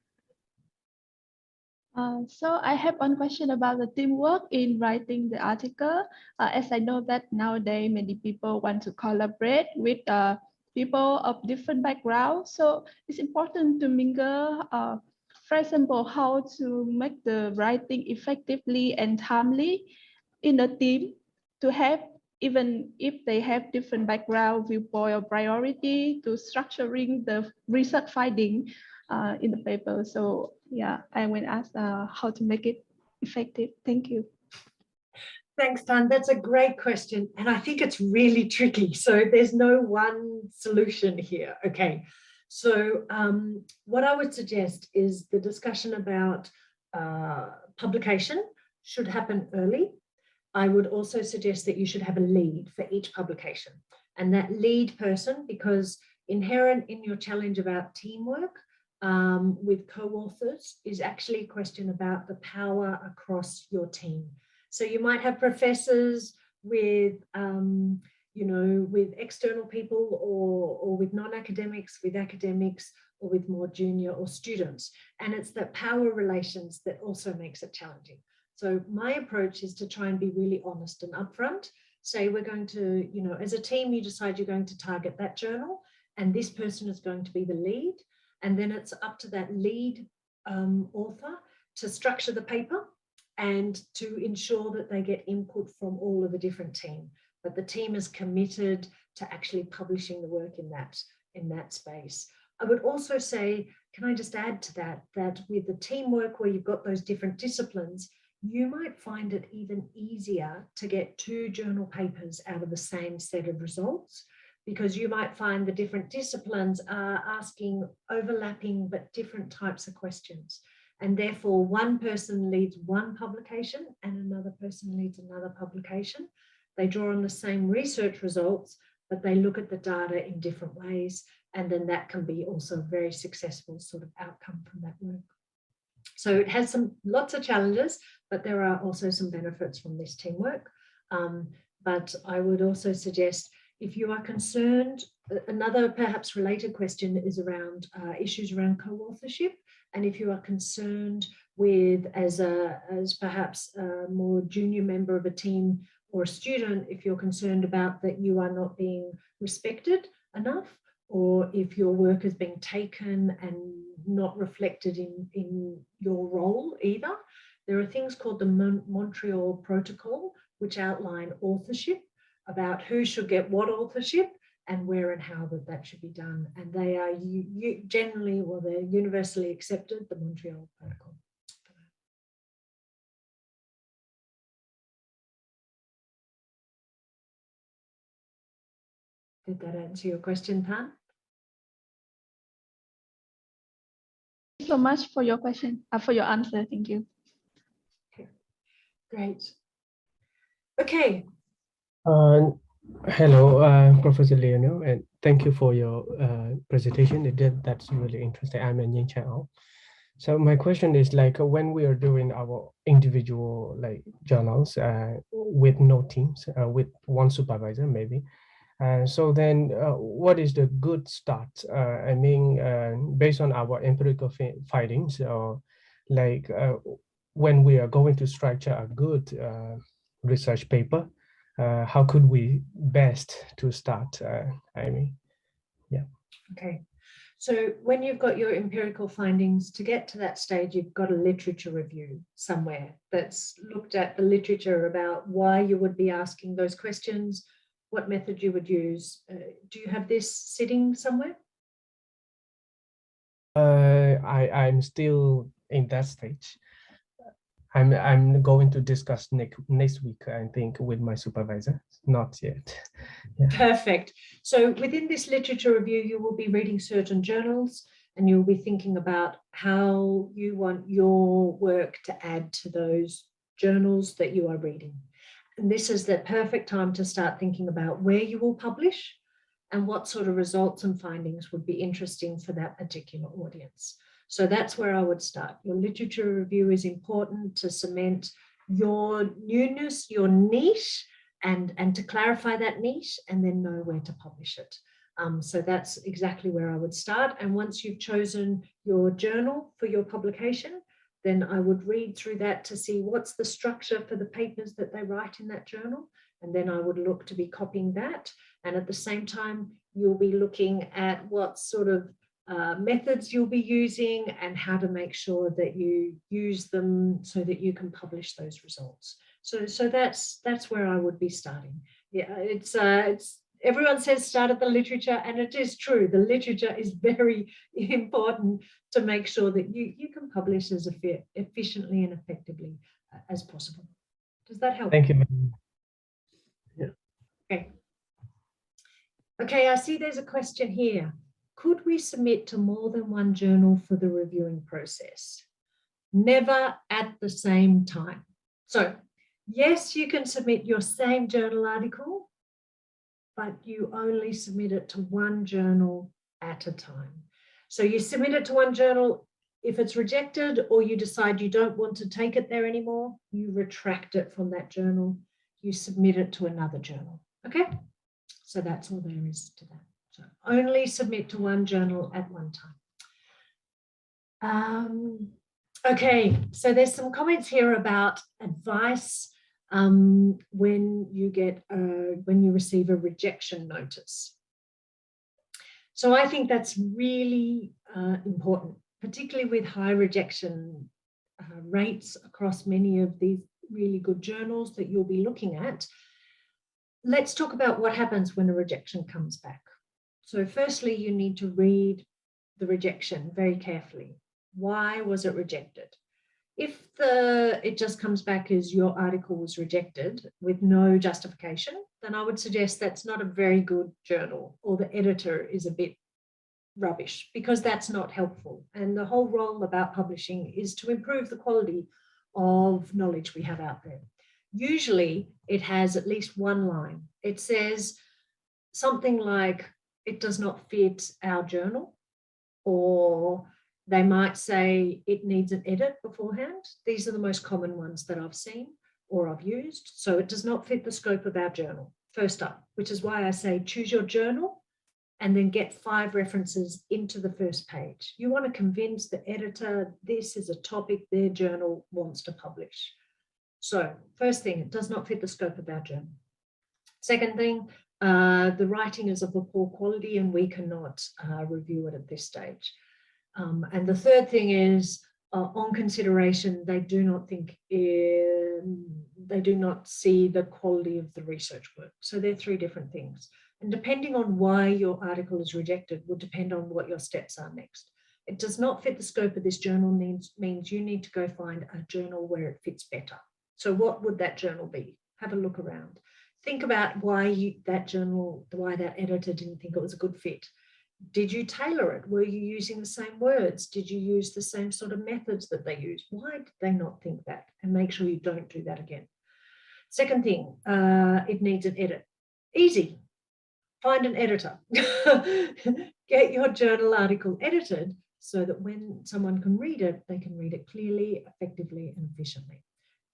So I have one question about the teamwork in writing the article. As I know that nowadays many people want to collaborate with people of different backgrounds. So it's important to mingle, for example, how to make the writing effectively and timely in a team to have, even if they have different background, viewpoint, or priority to structuring the research finding in the paper. So yeah, I will ask how to make it effective. Thank you. Thanks, Dan. That's a great question. And I think it's really tricky. So there's no one solution here. Okay. So what I would suggest is the discussion about publication should happen early. I would also suggest that you should have a lead for each publication. And that lead person, because inherent in your challenge about teamwork with co-authors is actually a question about the power across your team. So you might have professors with, with external people or with non-academics, with academics, or with more junior or students. And it's that power relations that also makes it challenging. So my approach is to try and be really honest and upfront say we're going to, you know, as a team, you decide you're going to target that journal and this person is going to be the lead. And then it's up to that lead author to structure the paper and to ensure that they get input from all of the different team. But the team is committed to actually publishing the work in that space. I would also say, can I just add to that, that with the teamwork where you've got those different disciplines, you might find it even easier to get 2 journal papers out of the same set of results, because you might find the different disciplines are asking overlapping but different types of questions. And therefore, one person leads one publication and another person leads another publication. They draw on the same research results, but they look at the data in different ways. And then that can be also a very successful sort of outcome from that work. So it has lots of challenges, but there are also some benefits from this teamwork. But I would also suggest, if you are concerned, another perhaps related question is around issues around co-authorship. And if you are concerned with, as perhaps a more junior member of a team or a student, if you're concerned about that you are not being respected enough, or if your work is being taken and not reflected in your role either, there are things called the Montreal Protocol, which outline authorship, about who should get what authorship and where and how that should be done. And they are generally, well, they're universally accepted, the Montreal Protocol. Did that answer your question, Tan? Thank you so much for your question, for your answer. Thank you. Okay. Great. Okay. Hello, Professor Leonie, and thank you for your presentation. That's really interesting. I'm Yin Chao. So my question is, like, when we are doing our individual journals with no teams, with one supervisor maybe, so then what is the good start? I mean, based on our empirical findings, or when we are going to structure a good research paper, how could we best to start? I mean, yeah. Okay. So when you've got your empirical findings, to get to that stage, you've got a literature review somewhere that's looked at the literature about why you would be asking those questions, what method you would use. Do you have this sitting somewhere? I'm still in that stage. I'm going to discuss next week, I think, with my supervisor. Not yet. Yeah. Perfect. So within this literature review, you will be reading certain journals and you'll be thinking about how you want your work to add to those journals that you are reading. And this is the perfect time to start thinking about where you will publish and what sort of results and findings would be interesting for that particular audience. So that's where I would start. Your literature review is important to cement your newness, your niche, and to clarify that niche, and then know where to publish it. So that's exactly where I would start. And once you've chosen your journal for your publication, then I would read through that to see what's the structure for the papers that they write in that journal. And then I would look to be copying that. And at the same time, you'll be looking at what sort of methods you'll be using and how to make sure that you use them so that you can publish those results. So that's where I would be starting. Yeah, it's everyone says start at the literature, and it is true. The literature is very important to make sure that you can publish as efficiently and effectively as possible. Does that help? Thank you. Yeah. Okay. Okay, I see there's a question here. Could we submit to more than one journal for the reviewing process? Never at the same time. So yes, you can submit your same journal article, but you only submit it to one journal at a time. So you submit it to one journal. If it's rejected or you decide you don't want to take it there anymore, you retract it from that journal. You submit it to another journal. Okay? So that's all there is to that. So only submit to one journal at one time. Okay, so there's some comments here about advice when you receive a rejection notice. So I think that's really important, particularly with high rejection rates across many of these really good journals that you'll be looking at. Let's talk about what happens when a rejection comes back. So firstly, you need to read the rejection very carefully. Why was it rejected? If it just comes back as your article was rejected with no justification, then I would suggest that's not a very good journal, or the editor is a bit rubbish, because that's not helpful. And the whole role about publishing is to improve the quality of knowledge we have out there. Usually it has at least one line. It says something like, it does not fit our journal, or they might say it needs an edit beforehand. These are the most common ones that I've seen or I've used. So it does not fit the scope of our journal, first up, which is why I say choose your journal and then get 5 references into the first page. You want to convince the editor this is a topic their journal wants to publish. So first thing, it does not fit the scope of our journal. Second thing, the writing is of a poor quality and we cannot review it at this stage. And the third thing is, on consideration, they do not see the quality of the research work. So they're 3 different things. And depending on why your article is rejected will depend on what your steps are next. It does not fit the scope of this journal means you need to go find a journal where it fits better. So what would that journal be? Have a look around. Think about why that editor didn't think it was a good fit. Did you tailor it? Were you using the same words? Did you use the same sort of methods that they use? Why did they not think that? And make sure you don't do that again. Second thing, it needs an edit. Easy. Find an editor. Get your journal article edited so that when someone can read it, they can read it clearly, effectively, and efficiently.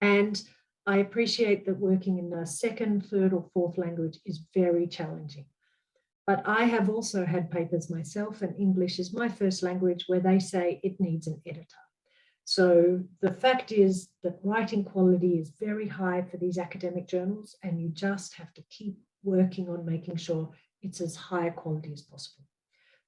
And I appreciate that working in a 2nd, 3rd, or 4th language is very challenging. But I have also had papers myself, and English is my first language, where they say it needs an editor. So the fact is that writing quality is very high for these academic journals, and you just have to keep working on making sure it's as high quality as possible.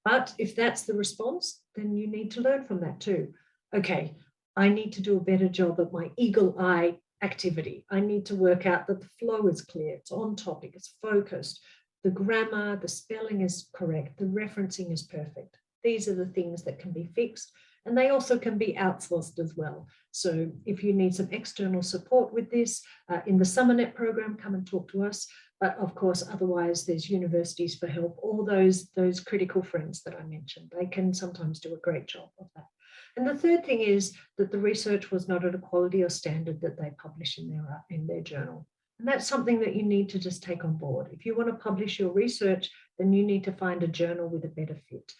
But if that's the response, then you need to learn from that too. Okay, I need to do a better job at my eagle eye activity. I need to work out that the flow is clear, it's on topic, it's focused, the grammar, the spelling is correct, the referencing is perfect. These are the things that can be fixed, and they also can be outsourced as well. So if you need some external support with this, in the SUMERNET program, come and talk to us. But of course, otherwise there's universities for help, all those critical friends that I mentioned. They can sometimes do a great job of that. And the third thing is that the research was not at a quality or standard that they publish in their journal. And that's something that you need to just take on board. If you want to publish your research, then you need to find a journal with a better fit.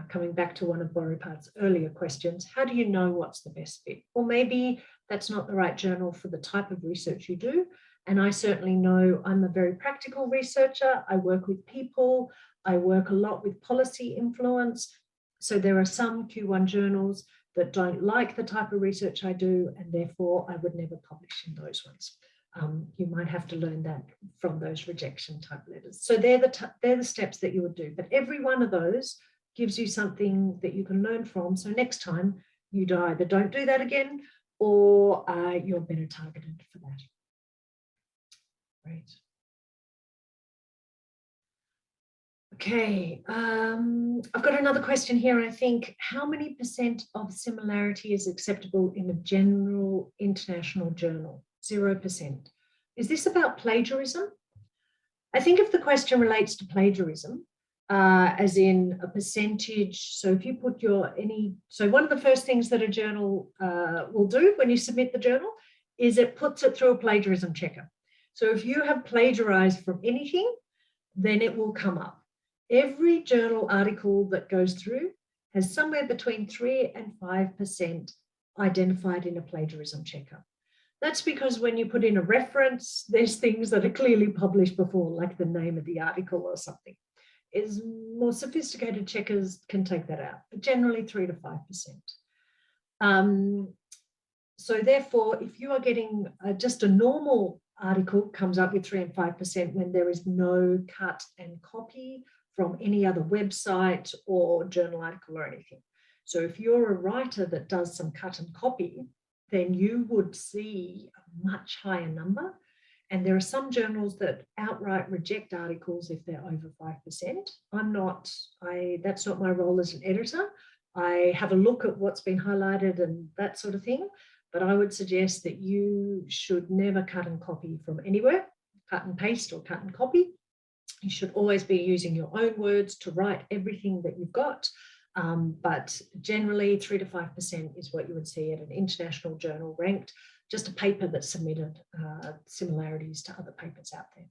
Coming back to one of Boripart's earlier questions, how do you know what's the best fit? Or maybe that's not the right journal for the type of research you do. And I certainly know I'm a very practical researcher. I work with people. I work a lot with policy influence. So there are some Q1 journals that don't like the type of research I do, and therefore I would never publish in those ones. You might have to learn that from those rejection type letters. So they're the steps that you would do. But every one of those gives you something that you can learn from. So next time you either don't do that again, or you're better targeted for that. Great. Okay, I've got another question here. I think, how many % of similarity is acceptable in a general international journal? 0%. Is this about plagiarism? I think if the question relates to plagiarism, as in a percentage, so if you put so one of the first things that a journal will do when you submit the journal is it puts it through a plagiarism checker. So if you have plagiarized from anything, then it will come up. Every journal article that goes through has somewhere between 3 and 5% identified in a plagiarism checker. That's because when you put in a reference, there's things that are clearly published before, like the name of the article or something. More sophisticated checkers can take that out, but generally 3 to 5%. So therefore, if you are getting just a normal article comes up with 3 and 5% when there is no cut and copy from any other website or journal article or anything. So if you're a writer that does some cut and copy, then you would see a much higher number. And there are some journals that outright reject articles if they're over 5%. That's not my role as an editor. I have a look at what's been highlighted and that sort of thing, but I would suggest that you should never cut and copy from anywhere, cut and paste or cut and copy. You should always be using your own words to write everything that you've got. But generally 3 to 5% is what you would see at an international journal ranked, just a paper that submitted similarities to other papers out there.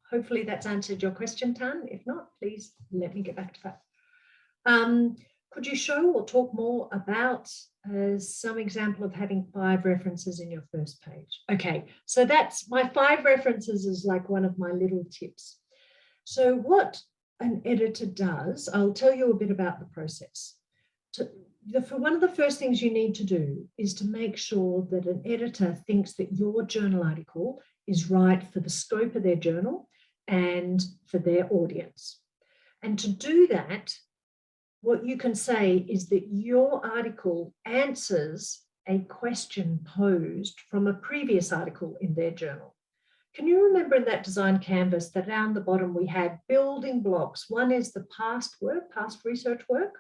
Hopefully that's answered your question, Tan. If not, please let me get back to that. Could you show or talk more about some example of having 5 references in your first page? Okay, so that's my 5 references is like one of my little tips. So what an editor does, I'll tell you a bit about the process. One of the first things you need to do is to make sure that an editor thinks that your journal article is right for the scope of their journal and for their audience. And to do that, what you can say is that your article answers a question posed from a previous article in their journal. Can you remember in that design canvas that down the bottom we had building blocks? One is the past work, past research work,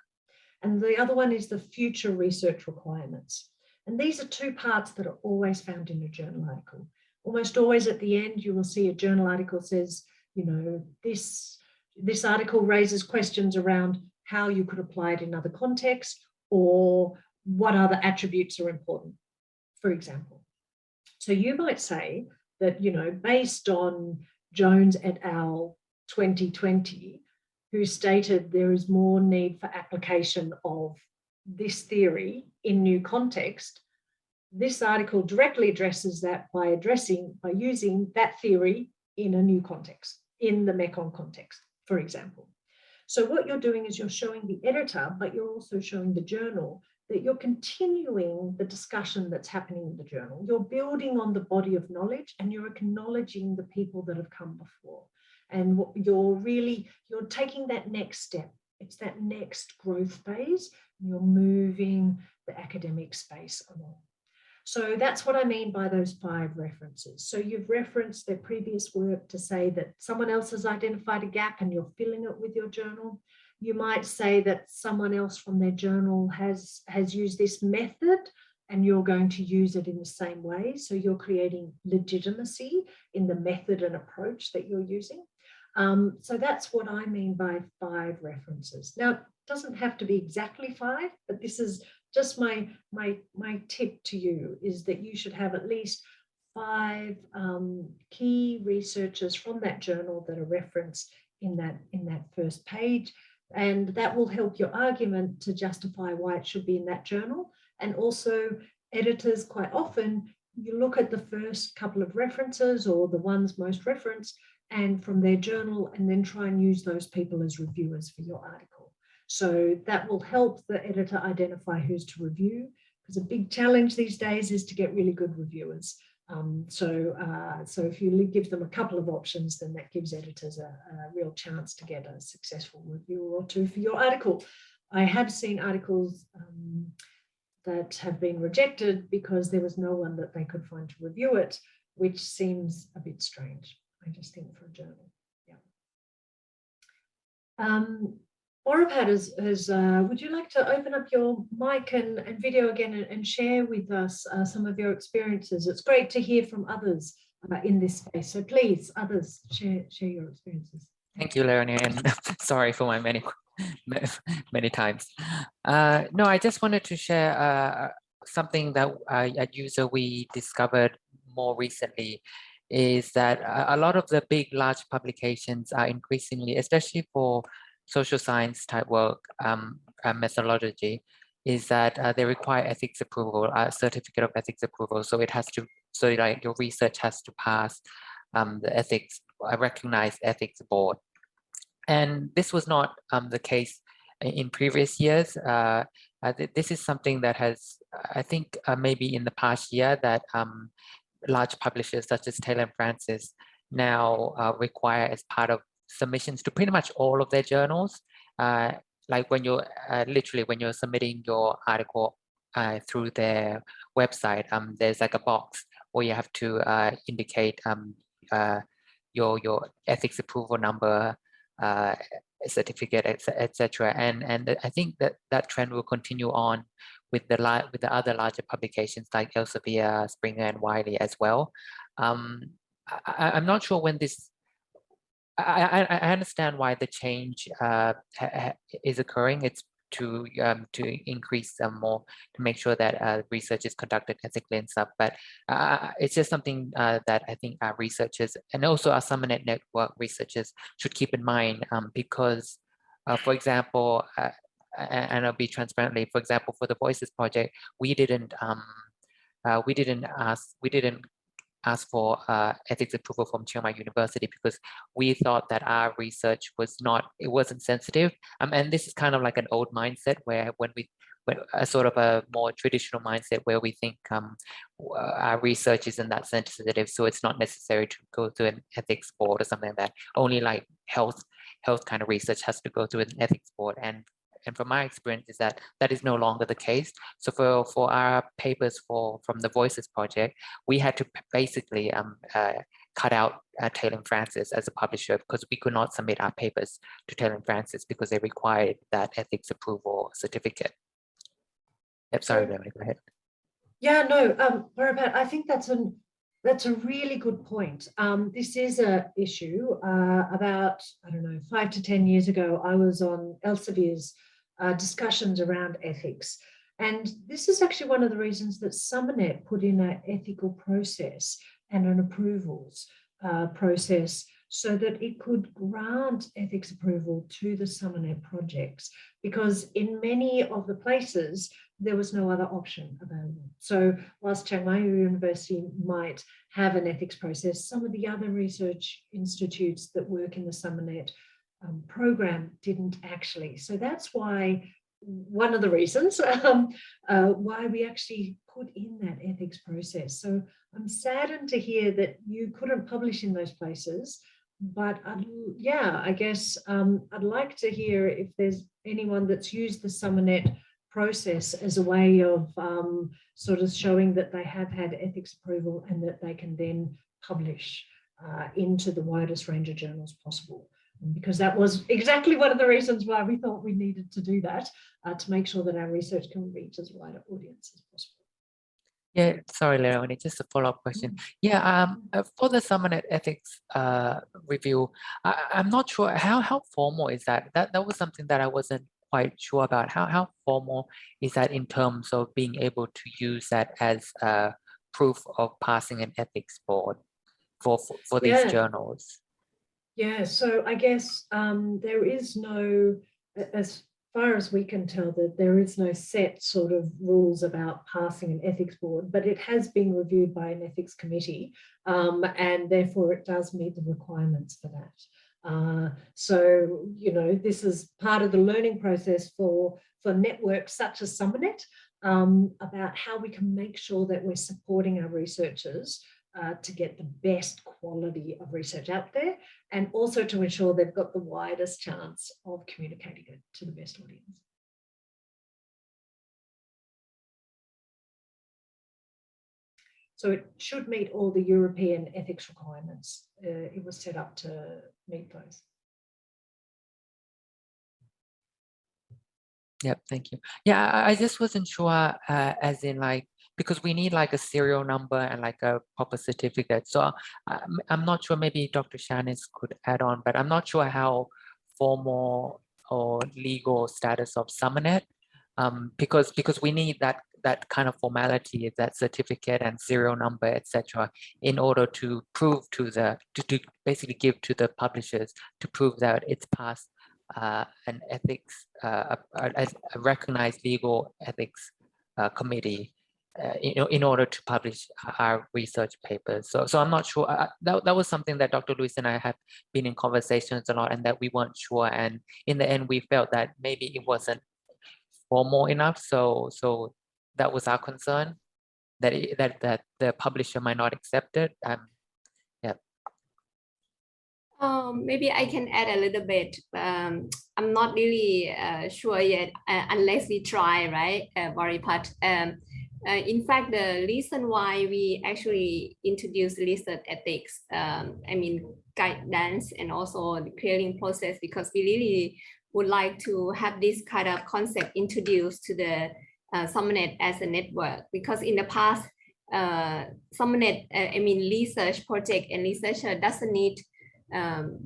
and the other one is the future research requirements. And these are 2 parts that are always found in a journal article. Almost always at the end, you will see a journal article says, you know, this article raises questions around how you could apply it in other contexts or what other attributes are important, for example. So you might say that, you know, based on Jones et al. 2020, who stated there is more need for application of this theory in new context, this article directly addresses that by using that theory in a new context, in the Mekong context, for example. So what you're doing is you're showing the editor, but you're also showing the journal that you're continuing the discussion that's happening in the journal. You're building on the body of knowledge and you're acknowledging the people that have come before. And you're taking that next step. It's that next growth phase. And you're moving the academic space along. So that's what I mean by those 5 references. So you've referenced their previous work to say that someone else has identified a gap and you're filling it with your journal. You might say that someone else from their journal has used this method and you're going to use it in the same way. So you're creating legitimacy in the method and approach that you're using. So that's what I mean by 5 references. Now, it doesn't have to be exactly 5, but this is just my tip to you is that you should have at least 5 key researchers from that journal that are referenced in that first page. And that will help your argument to justify why it should be in that journal. And also editors, quite often, you look at the first couple of references or the ones most referenced and from their journal and then try and use those people as reviewers for your article. So that will help the editor identify who's to review, because a big challenge these days is to get really good reviewers. So if you give them a couple of options, then that gives editors a real chance to get a successful reviewer or 2 for your article. I have seen articles that have been rejected because there was no one that they could find to review it, which seems a bit strange, I just think, for a journal. Yeah. Orapad, would you like to open up your mic and video again and share with us some of your experiences? It's great to hear from others in this space. So please, others, share your experiences. Thank you, Leonie, and sorry for my many times. No, I just wanted to share something that at User we discovered more recently is that a lot of the large publications are increasingly, especially for social science type work methodology, is that they require ethics approval, certificate of ethics approval. So it has to, so like your research has to pass the ethics, recognized ethics board. And this was not the case in previous years. This is something that has, I think maybe in the past year that large publishers such as Taylor and Francis now require as part of submissions to pretty much all of their journals. Like when you're literally when you're submitting your article through their website, there's like a box where you have to indicate your ethics approval number, certificate, etc. And I think that trend will continue on with the other larger publications like Elsevier, Springer, and Wiley as well. I'm not sure when this. I understand why the change is occurring. It's to increase more, to make sure that research is conducted ethically and stuff. But it's just something that I think our researchers and also our SUMERNET network researchers should keep in mind, because, for example, and I'll be transparently, for example, for the Voices project, we didn't ask for ethics approval from Chiang Mai University because we thought that our research wasn't sensitive. And this is kind of like an old mindset where when a sort of a more traditional mindset where we think our research isn't that sensitive, so it's not necessary to go through an ethics board or something like that. Only like health kind of research has to go through an ethics board. And from my experience is that is no longer the case. So for our papers from the Voices project, we had to basically cut out Taylor and Francis as a publisher because we could not submit our papers to Taylor and Francis because they required that ethics approval certificate. Yep, sorry, Leonie, go ahead. Yeah, no, Barapat, I think that's a really good point. This is an issue. About, I don't know, 5 to 10 years ago, I was on Elsevier's discussions around ethics. And this is actually one of the reasons that SUMERNET put in an ethical process and an approvals process so that it could grant ethics approval to the SUMERNET projects, because in many of the places, there was no other option available. So whilst Chiang Mai University might have an ethics process, some of the other research institutes that work in the SUMERNET program didn't actually. So that's why, one of the reasons why we actually put in that ethics process. So I'm saddened to hear that you couldn't publish in those places, but yeah, I guess I'd like to hear if there's anyone that's used the SUMERNET process as a way of sort of showing that they have had ethics approval and that they can then publish into the widest range of journals possible. Because that was exactly one of the reasons why we thought we needed to do that, to make sure that our research can reach as wide an audience as possible. Yeah, sorry, Leonie, just a follow-up question. Yeah, for the SUMERNET ethics review, I'm not sure how formal is that? That was something that I wasn't quite sure about. How formal is that in terms of being able to use that as proof of passing an ethics board for these journals? Yeah, so I guess there is no, as far as we can tell, that there is no set sort of rules about passing an ethics board, but it has been reviewed by an ethics committee, and therefore it does meet the requirements for that. So, you know, this is part of the learning process for networks such as SUMERNET, about how we can make sure that we're supporting our researchers to get the best quality of research out there, and also to ensure they've got the widest chance of communicating it to the best audience. So it should meet all the European ethics requirements. It was set up to meet those. Yep, thank you. Yeah, I just wasn't sure, as in like, because we need like a serial number and like a proper certificate. So I'm not sure, maybe Dr. Shanis could add on, but I'm not sure how formal or legal status of SUMERNET, because we need that kind of formality, that certificate and serial number, etc., in order to prove to basically give to the publishers to prove that it's passed an ethics, a recognized legal ethics committee in order to publish our research papers. So I'm not sure. That was something that Dr. Lewis and I have been in conversations a lot, and that we weren't sure. And in the end, we felt that maybe it wasn't formal enough. So that was our concern. that the publisher might not accept it. Yeah. Maybe I can add a little bit. I'm not really sure yet, unless we try, right, Baripat? In fact, the reason why we actually introduced research ethics, I mean, guidance and also the clearing process, because we really would like to have this kind of concept introduced to the SUMERNET as a network, because in the past, SUMERNET, I mean, research project and researcher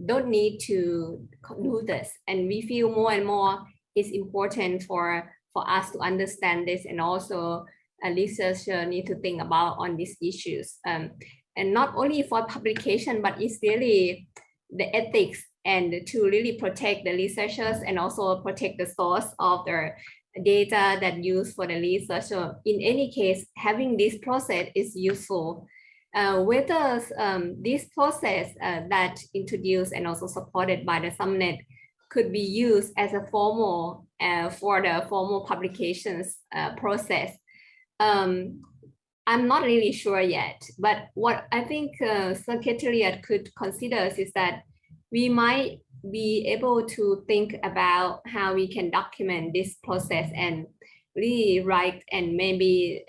don't need to do this, and we feel more and more it's important for us to understand this, and also a researcher need to think about on these issues, and not only for publication, but it's really the ethics and to really protect the researchers and also protect the source of their data that used for the research. So in any case, having this process is useful. Whether this process that introduced and also supported by the SUMERNET could be used as a formal for the formal publications process. I'm not really sure yet, but what I think Secretariat could consider is that we might be able to think about how we can document this process and really write and maybe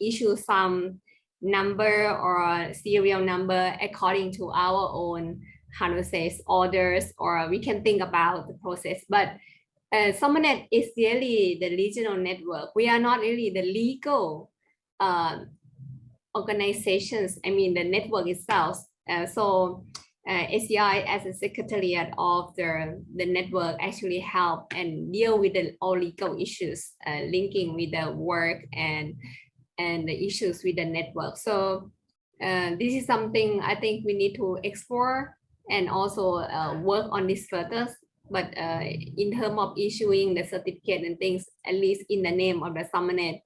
issue some number or serial number according to our own, how to say, orders, or we can think about the process. But SUMERNET is really the regional network. We are not really the legal organizations, I mean the network itself. So SEI as a secretariat of the network actually help and deal with all legal issues linking with the work and the issues with the network. So this is something I think we need to explore and also work on this further. But in terms of issuing the certificate and things, at least in the name of the SUMERNET,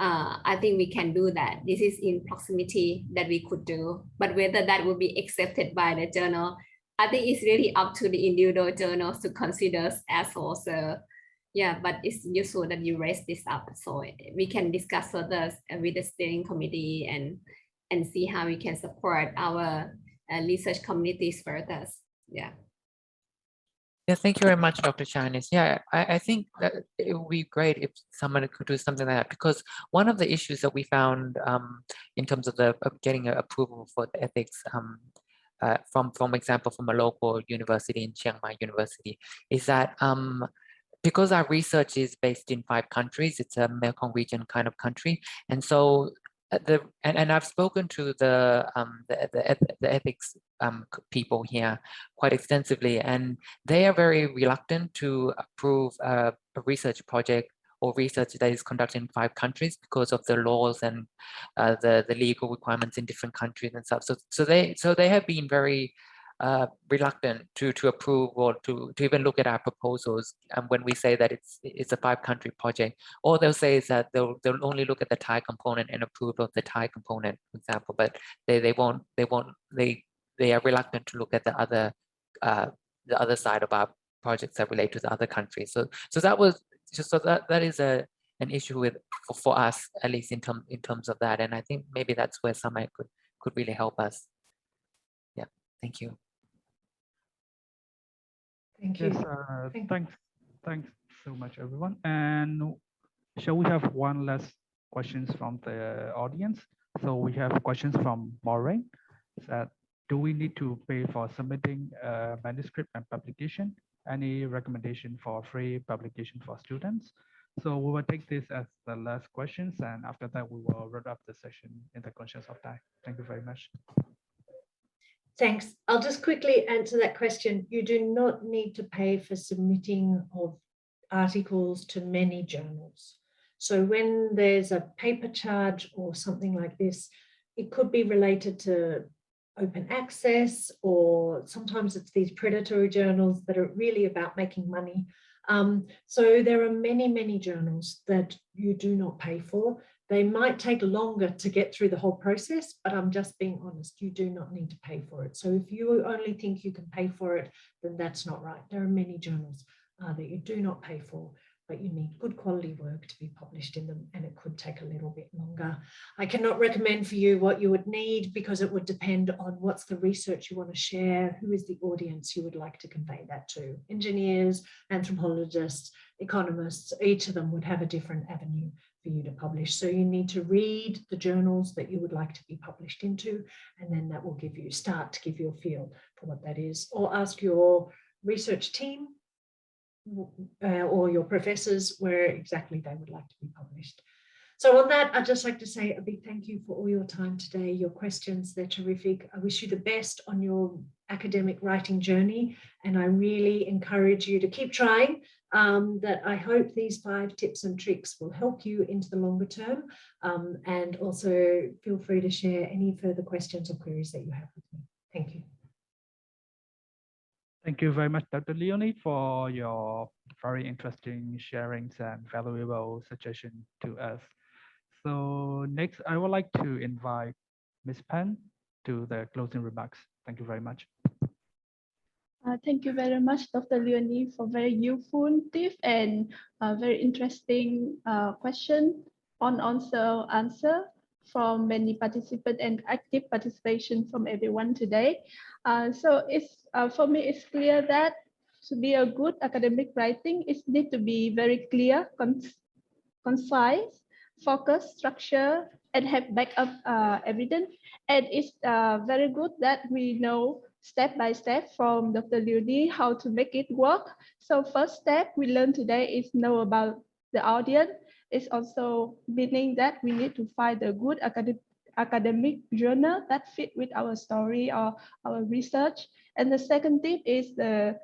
I think we can do that. This is in proximity that we could do. But whether that will be accepted by the journal, I think it's really up to the individual journals to consider as well. So yeah, but it's useful that you raise this up, so we can discuss further with the steering committee and see how we can support our research communities further. Yeah. Yeah, thank you very much, Dr. Chinese. Yeah, I think that it would be great if someone could do something like that, because one of the issues that we found in terms of getting approval for the ethics from example, from a local university in Chiang Mai University, is that because our research is based in 5 countries, it's a Mekong region kind of country, and so and I've spoken to the ethics people here quite extensively, and they are very reluctant to approve a research project or research that is conducted in 5 countries because of the laws and the legal requirements in different countries and stuff. So they have been very reluctant to approve or to even look at our proposals when we say that it's a 5-country project. All they'll say is that they'll only look at the Thai component and approve of the Thai component, for example, but they are reluctant to look at the other side of our projects that relate to the other countries. So that is an issue for us, at least in terms of that, and I think maybe that's where SUMERNET could really help us. Yeah, thank you. Thank you. Yes, thanks so much, everyone. And shall we have one last questions from the audience? So we have questions from Maureen. That do we need to pay for submitting a manuscript and publication? Any recommendation for free publication for students? So we will take this as the last questions, and after that we will wrap up the session in the conscience of time. Thank you very much. Thanks. I'll just quickly answer that question. You do not need to pay for submitting of articles to many journals. So when there's a paper charge or something like this, it could be related to open access, or sometimes it's these predatory journals that are really about making money. So there are many journals that you do not pay for. They might take longer to get through the whole process, but I'm just being honest, you do not need to pay for it. So if you only think you can pay for it, then that's not right. There are many journals that you do not pay for. but you need good quality work to be published in them, and it could take a little bit longer. I cannot recommend for you what you would need, because it would depend on what's the research you want to share, who is the audience you would like to convey that to. Engineers, anthropologists, economists, each of them would have a different avenue for you to publish. So you need to read the journals that you would like to be published into, and then that will start to give you a feel for what that is. Or ask your research team or your professors where exactly they would like to be published. So on that, I'd just like to say a big thank you for all your time today, your questions, they're terrific. I wish you the best on your academic writing journey, and I really encourage you to keep trying. That I hope these 5 tips and tricks will help you into the longer term, and also feel free to share any further questions or queries that you have with me. Thank you. Thank you very much, Dr. Leonie, for your very interesting sharings and valuable suggestions to us. So next, I would like to invite Ms. Pan to the closing remarks. Thank you very much. Thank you very much, Dr. Leonie, for very useful tips and very interesting question on answer from many participants and active participation from everyone today. So it's for me, it's clear that to be a good academic writing, it needs to be very clear, concise, focused, structure, and have backup evidence. And it's very good that we know step by step from Dr. Leonie how to make it work. So first step we learned today is know about the audience. It's also meaning that we need to find a good academic journal that fit with our story or our research. And the second tip is the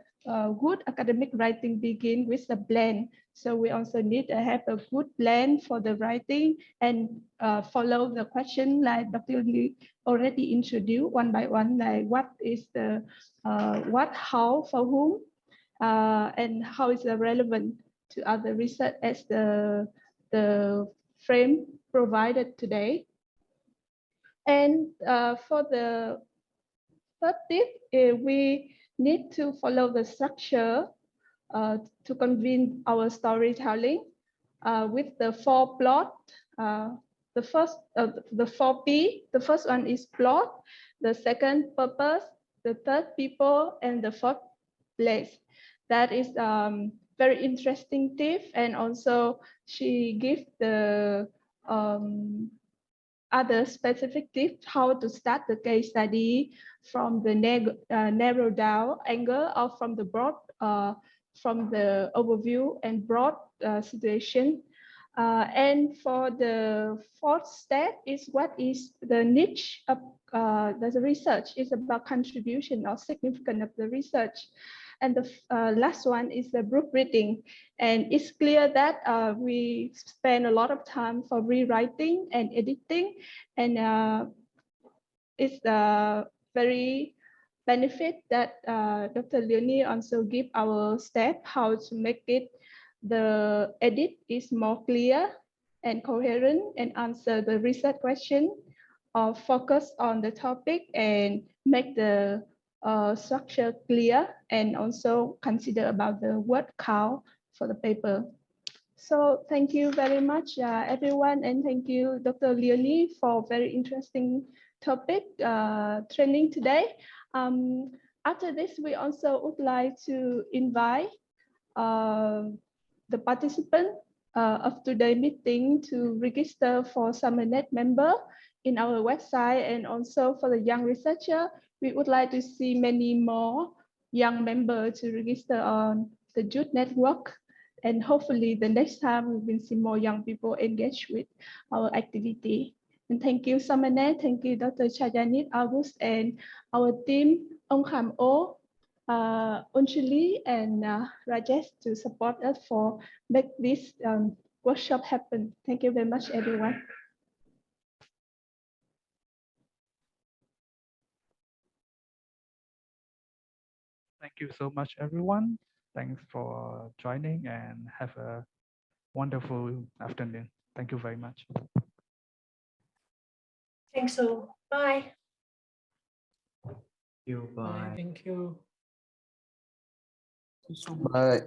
good academic writing begin with the plan. So we also need to have a good plan for the writing and follow the question like Dr. Lee already introduced one by one, like what is the what, how, for whom, and how is it relevant to other research as the frame provided today. And for the third tip, we need to follow the structure to convey our storytelling with the 4 plot. The 4 P. The first one is plot, the second purpose, the third people, and the fourth place. That is very interesting tip, and also she gives the other specific tips how to start the case study from the narrow down angle or from the broad, from the overview and broad situation. And for the fourth step is what is the niche of the research is about contribution or significance of the research. And the last one is the proofreading. And it's clear that we spend a lot of time for rewriting and editing. And it's very benefit that Dr. Leonie also give our step how to make it, the edit is more clear and coherent and answer the research question or focus on the topic and make the structure clear, and also consider about the word count for the paper. So thank you very much, everyone, and thank you, Dr. Leonie, for very interesting topic training today. After this, we also would like to invite the participant of today's meeting to register for SUMERNET member in our website, and also for the young researcher, we would like to see many more young members to register on the Youth Network. And hopefully the next time we will see more young people engage with our activity. And thank you, SUMERNET. Thank you, Dr. Chajanit, August, and our team, Ông Kham O, Unchuli, and Rajesh to support us for make this workshop happen. Thank you very much, everyone. Thank you so much, everyone. Thanks for joining and have a wonderful afternoon. Thank you very much. Thanks all. Bye. Thank you. Bye. Thank you. Bye.